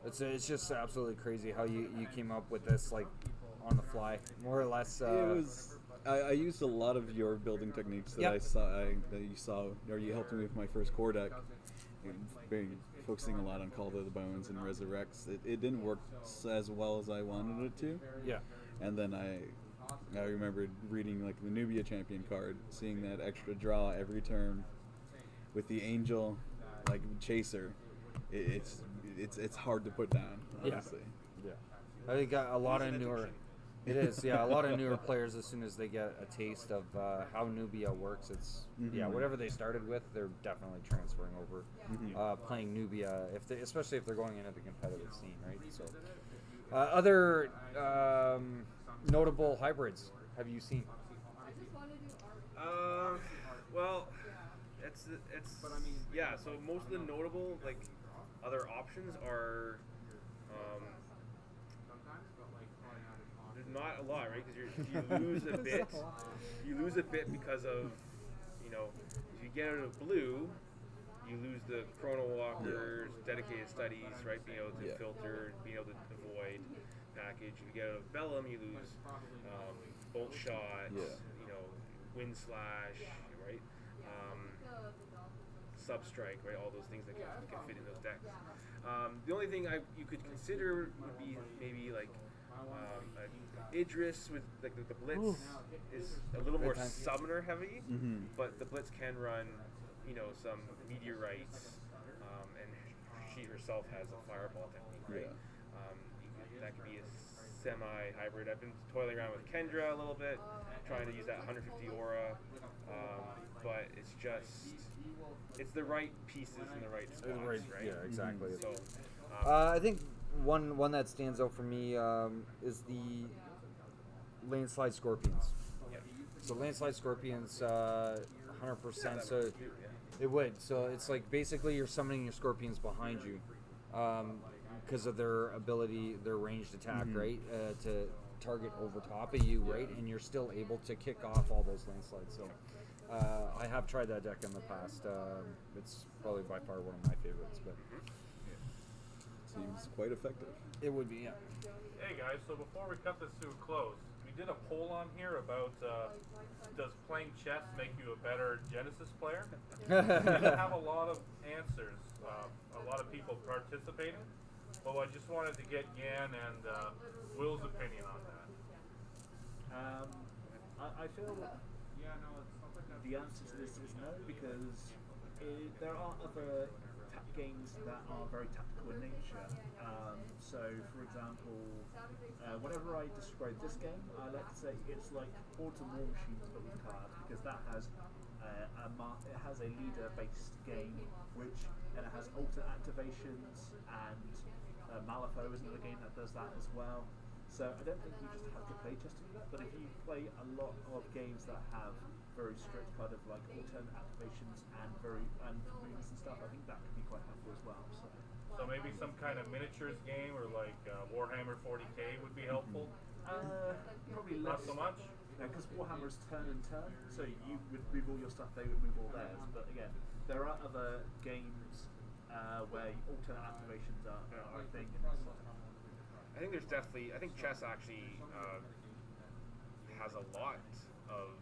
It's just absolutely crazy how you came up with this on the fly, more or less. It was I used a lot of your building techniques that Yep. I saw that you saw, or you helped me with my first core deck. Focusing a lot on Call to the Bones and Resurrects. It didn't work as well as I wanted it to. Yeah. And then I remembered reading like the Nubia Champion card, seeing that extra draw every turn with the Angel like Chaser. It's hard to put down, honestly. Yeah. I think a lot of newer. It is, yeah. A lot of newer players, as soon as they get a taste of how Nubia works, it's whatever they started with, they're definitely transferring over, playing Nubia, especially if they're going into the competitive scene, right? So, other notable hybrids have you seen? Well, it's yeah. So most of the notable like other options are. There's not a lot, right? Because you lose a bit. You lose a bit because of, if you get out of blue, you lose the Chrono Walkers, dedicated studies, right? Being able to filter, being able to avoid package. If you get out of Bellum, you lose bolt shot, wind slash, right? Substrike, right? All those things that can fit in those decks. The only thing you could consider would be maybe like Idris with like the Blitz is a little more summoner heavy, but the Blitz can run, some meteorites, and she herself has a fireball technique, right? That could be a semi-hybrid. I've been toiling around with Kendra a little bit, trying to use that 150 aura, but it's the right pieces in the right spots, right? Yeah, exactly. So, I think one that stands out for me is the Landslide Scorpions. Yeah. So Landslide Scorpions, 100%. So it would. So it's like basically you're summoning your Scorpions behind you, because of their ability, their ranged attack, right, to target over top of you, right, and you're still able to kick off all those landslides. So I have tried that deck in the past. It's probably by far one of my favorites, but seems quite effective. it would be. Yeah. Hey guys, so before we cut this to a close, we did a poll on here about does playing chess make you a better Genesis player? We didn't have a lot of answers, a lot of people participating, but I just wanted to get Yan and Will's opinion on that. I feel the answer to this is no, because there are other games that are very tactical in nature. So, for example, whenever I describe this game, I like to say it's like Autumn War Machines but with cards, because that has it has a leader-based game, and it has alternate activations, and Malifaux is another game that does that as well. So I don't think you just have to play chess to do that, but if you play a lot of games that have very strict kind of like alternate activations and moves and stuff, I think that could be quite helpful as well. So maybe some kind of miniatures game or like Warhammer 40k would be helpful? Probably Not less. so much? Because Warhammer is turn and turn, so you would move all your stuff, they would move all theirs. But again, there are other games where alternate activations are a thing. I think chess actually has a lot of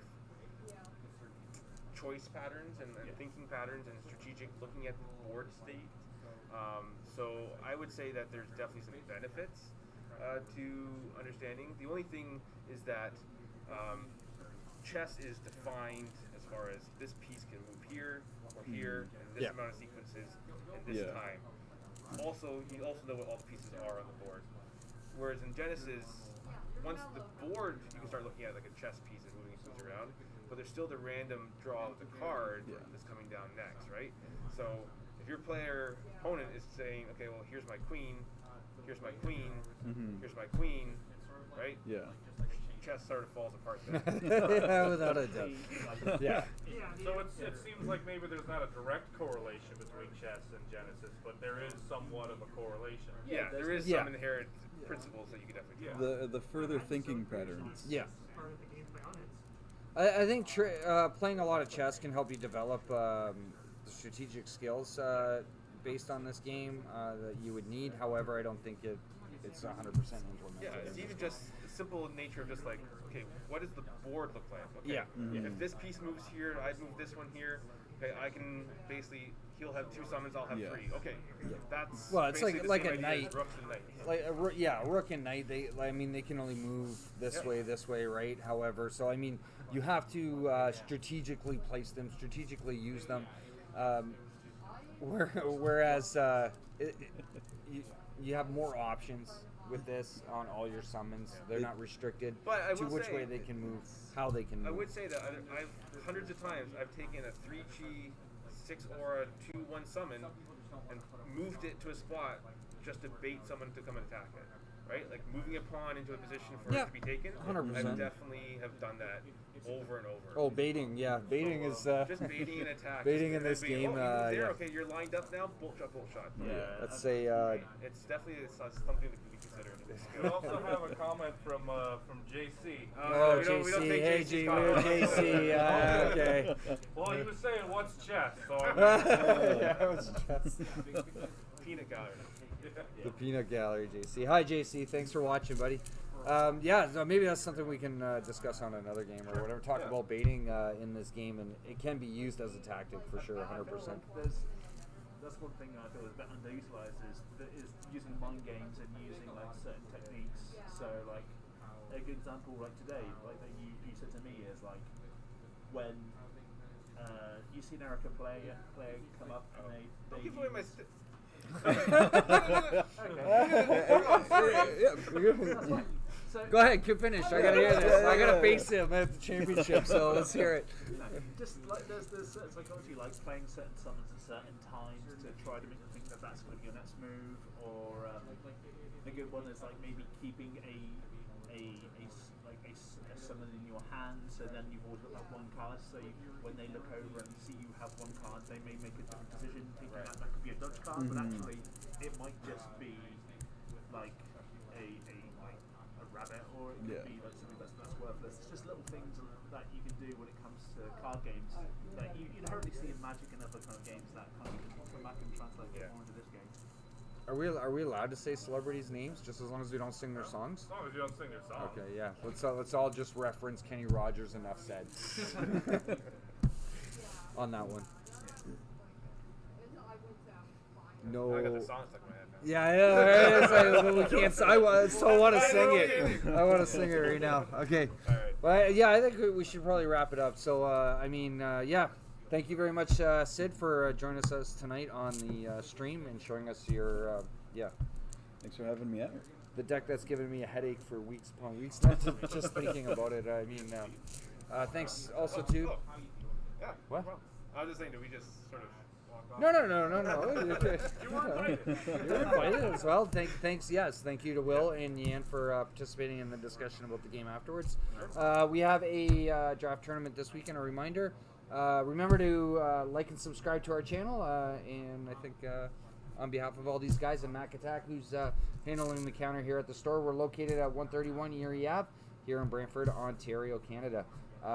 choice patterns and thinking patterns and strategic looking at the board state. So I would say that there's definitely some benefits to understanding. The only thing is that chess is defined as far as this piece can move here or here, and this amount of sequences and this time. Also, you also know what all the pieces are on the board. Whereas in Genesis, once the board, you can start looking at like a chess piece and moving things around, but there's still the random draw of the card that's coming down next, right? So if your opponent is saying, okay, well, here's my queen, here's my queen, here's my queen, right? Yeah. Chess sort of falls apart then. Yeah, without a doubt. Yeah. So it seems like maybe there's not a direct correlation between chess and Genesis, but there is somewhat of a correlation. Yeah, there is some inherent principles that you could definitely do. The further thinking patterns. Yeah. I think playing a lot of chess can help you develop the strategic skills based on this game that you would need. However, I don't think it's 100% implemented. Yeah, it's even just the simple nature of just like, okay, what does the board look like? Okay, Yeah. if this piece moves here, I move this one here. Okay, I can basically, he'll have 2 summons, I'll have 3. Okay, that's Well, it's basically like the a same idea knight. as rooks and knights. Like rook and knight. They can only move this way, right? However, so I mean, you have to strategically place them, strategically use them. Whereas you have more options with this on all your summons. They're not restricted to which way they can move, how they can move. I would say that I've hundreds of times I've taken a 3-chi, 6 aura, 2/1 summon and moved it to a spot just to bait someone to come and attack it. Right? Like moving a pawn into a position for it to be taken. 100%. I definitely have done that over and over. Oh, baiting, yeah. Baiting is... just baiting an attack. Baiting in this game, Okay, you're lined up now, bolt shot. Yeah. Let's say... it's definitely something that can be considered. We also have a comment from JC. Oh, we don't JC. take Hey, JC's G, comment. we're JC. Okay. Well, he was saying what's chess, so Yeah, it was just... Peanut gallery. The Peanut Gallery, JC. Hi, JC. Thanks for watching, buddy. So maybe that's something we can discuss on another game or whatever. Talk about baiting in this game, and it can be used as a tactic for sure, 100%. That's one thing I feel is a bit underutilized is using mind games and using like certain techniques. So like a good example like today, like that you said to me is like when you see an Erica player come up and they Give away my So Go ahead, finish. I gotta hear this. I gotta face him at the championship, so let's hear it. just like there's certain psychology, like playing certain summons at certain times to try to make them think that that's going to be your next move, or a good one is like maybe keeping a summon in your hand, so then you've always got that one card. So when they look over and see you have one card, they may make a different decision, thinking that could be a dodge card, but actually it might just be like a rabbit, or it could be like something that's worthless. It's just little things that you can do when it comes to card games that you inherently see in Magic and other kind of games that kind of come back and translate more into this game. Are we allowed to say celebrities' names just as long as we don't sing their songs? as long as you don't sing their song. Okay, yeah. Let's all just reference Kenny Rogers. Enough said. On that one. No. I got the song stuck in my head now. Yeah, it's like, we can't. I so want to sing it. I want to sing it right now. Okay. All right. Well, yeah, I think we should probably wrap it up. So, yeah. Thank you very much, Sid, for joining us tonight on the stream and showing us your, Thanks for having me out. the deck that's given me a headache for weeks upon weeks now, just thinking about it. I mean, thanks also to... Yeah. What? I was just saying, do we just sort of walk off? No. You were invited. You're invited as well. Thank you to Will and Yan for participating in the discussion about the game afterwards. We have a draft tournament this weekend. A reminder. Remember to like and subscribe to our channel. And I think on behalf of all these guys and Mac Attack, who's handling the counter here at the store, we're located at 131 Erie Ave here in Brantford, Ontario, Canada.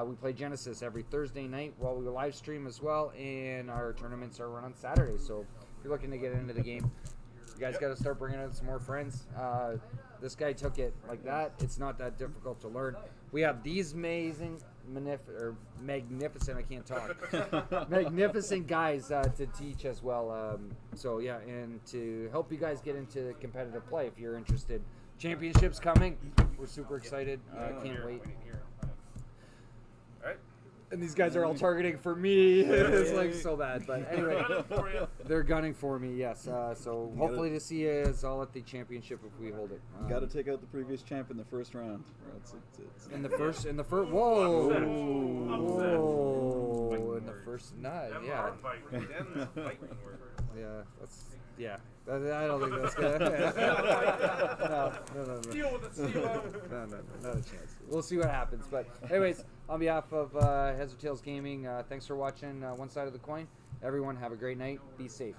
We play Genesis every Thursday night while we live stream as well, and our tournaments are run on Saturday. So if you're looking to get into the game, you guys got to start bringing in some more friends. This guy took it like that. It's not that difficult to learn. We have these amazing, magnificent, I can't talk, magnificent guys to teach as well. So yeah, and to help you guys get into competitive play if you're interested. Championships coming. We're super excited. Can't wait. All right. And these guys are all targeting for me. It's like so bad. But anyway, Gunning for you. they're gunning for me, yes. So hopefully to see us all at the championship if we hold it. You got to take out the previous champ in the first round. In the first, whoa. Upset. Whoa. In the first, Them yeah. hard fighting. Them fighting word. Yeah. I don't think that's good. No. Deal with it, Steve. No, not a chance. We'll see what happens. But anyways, on behalf of Heads or Tails Gaming, thanks for watching One Side of the Coin. Everyone, have a great night. Be safe.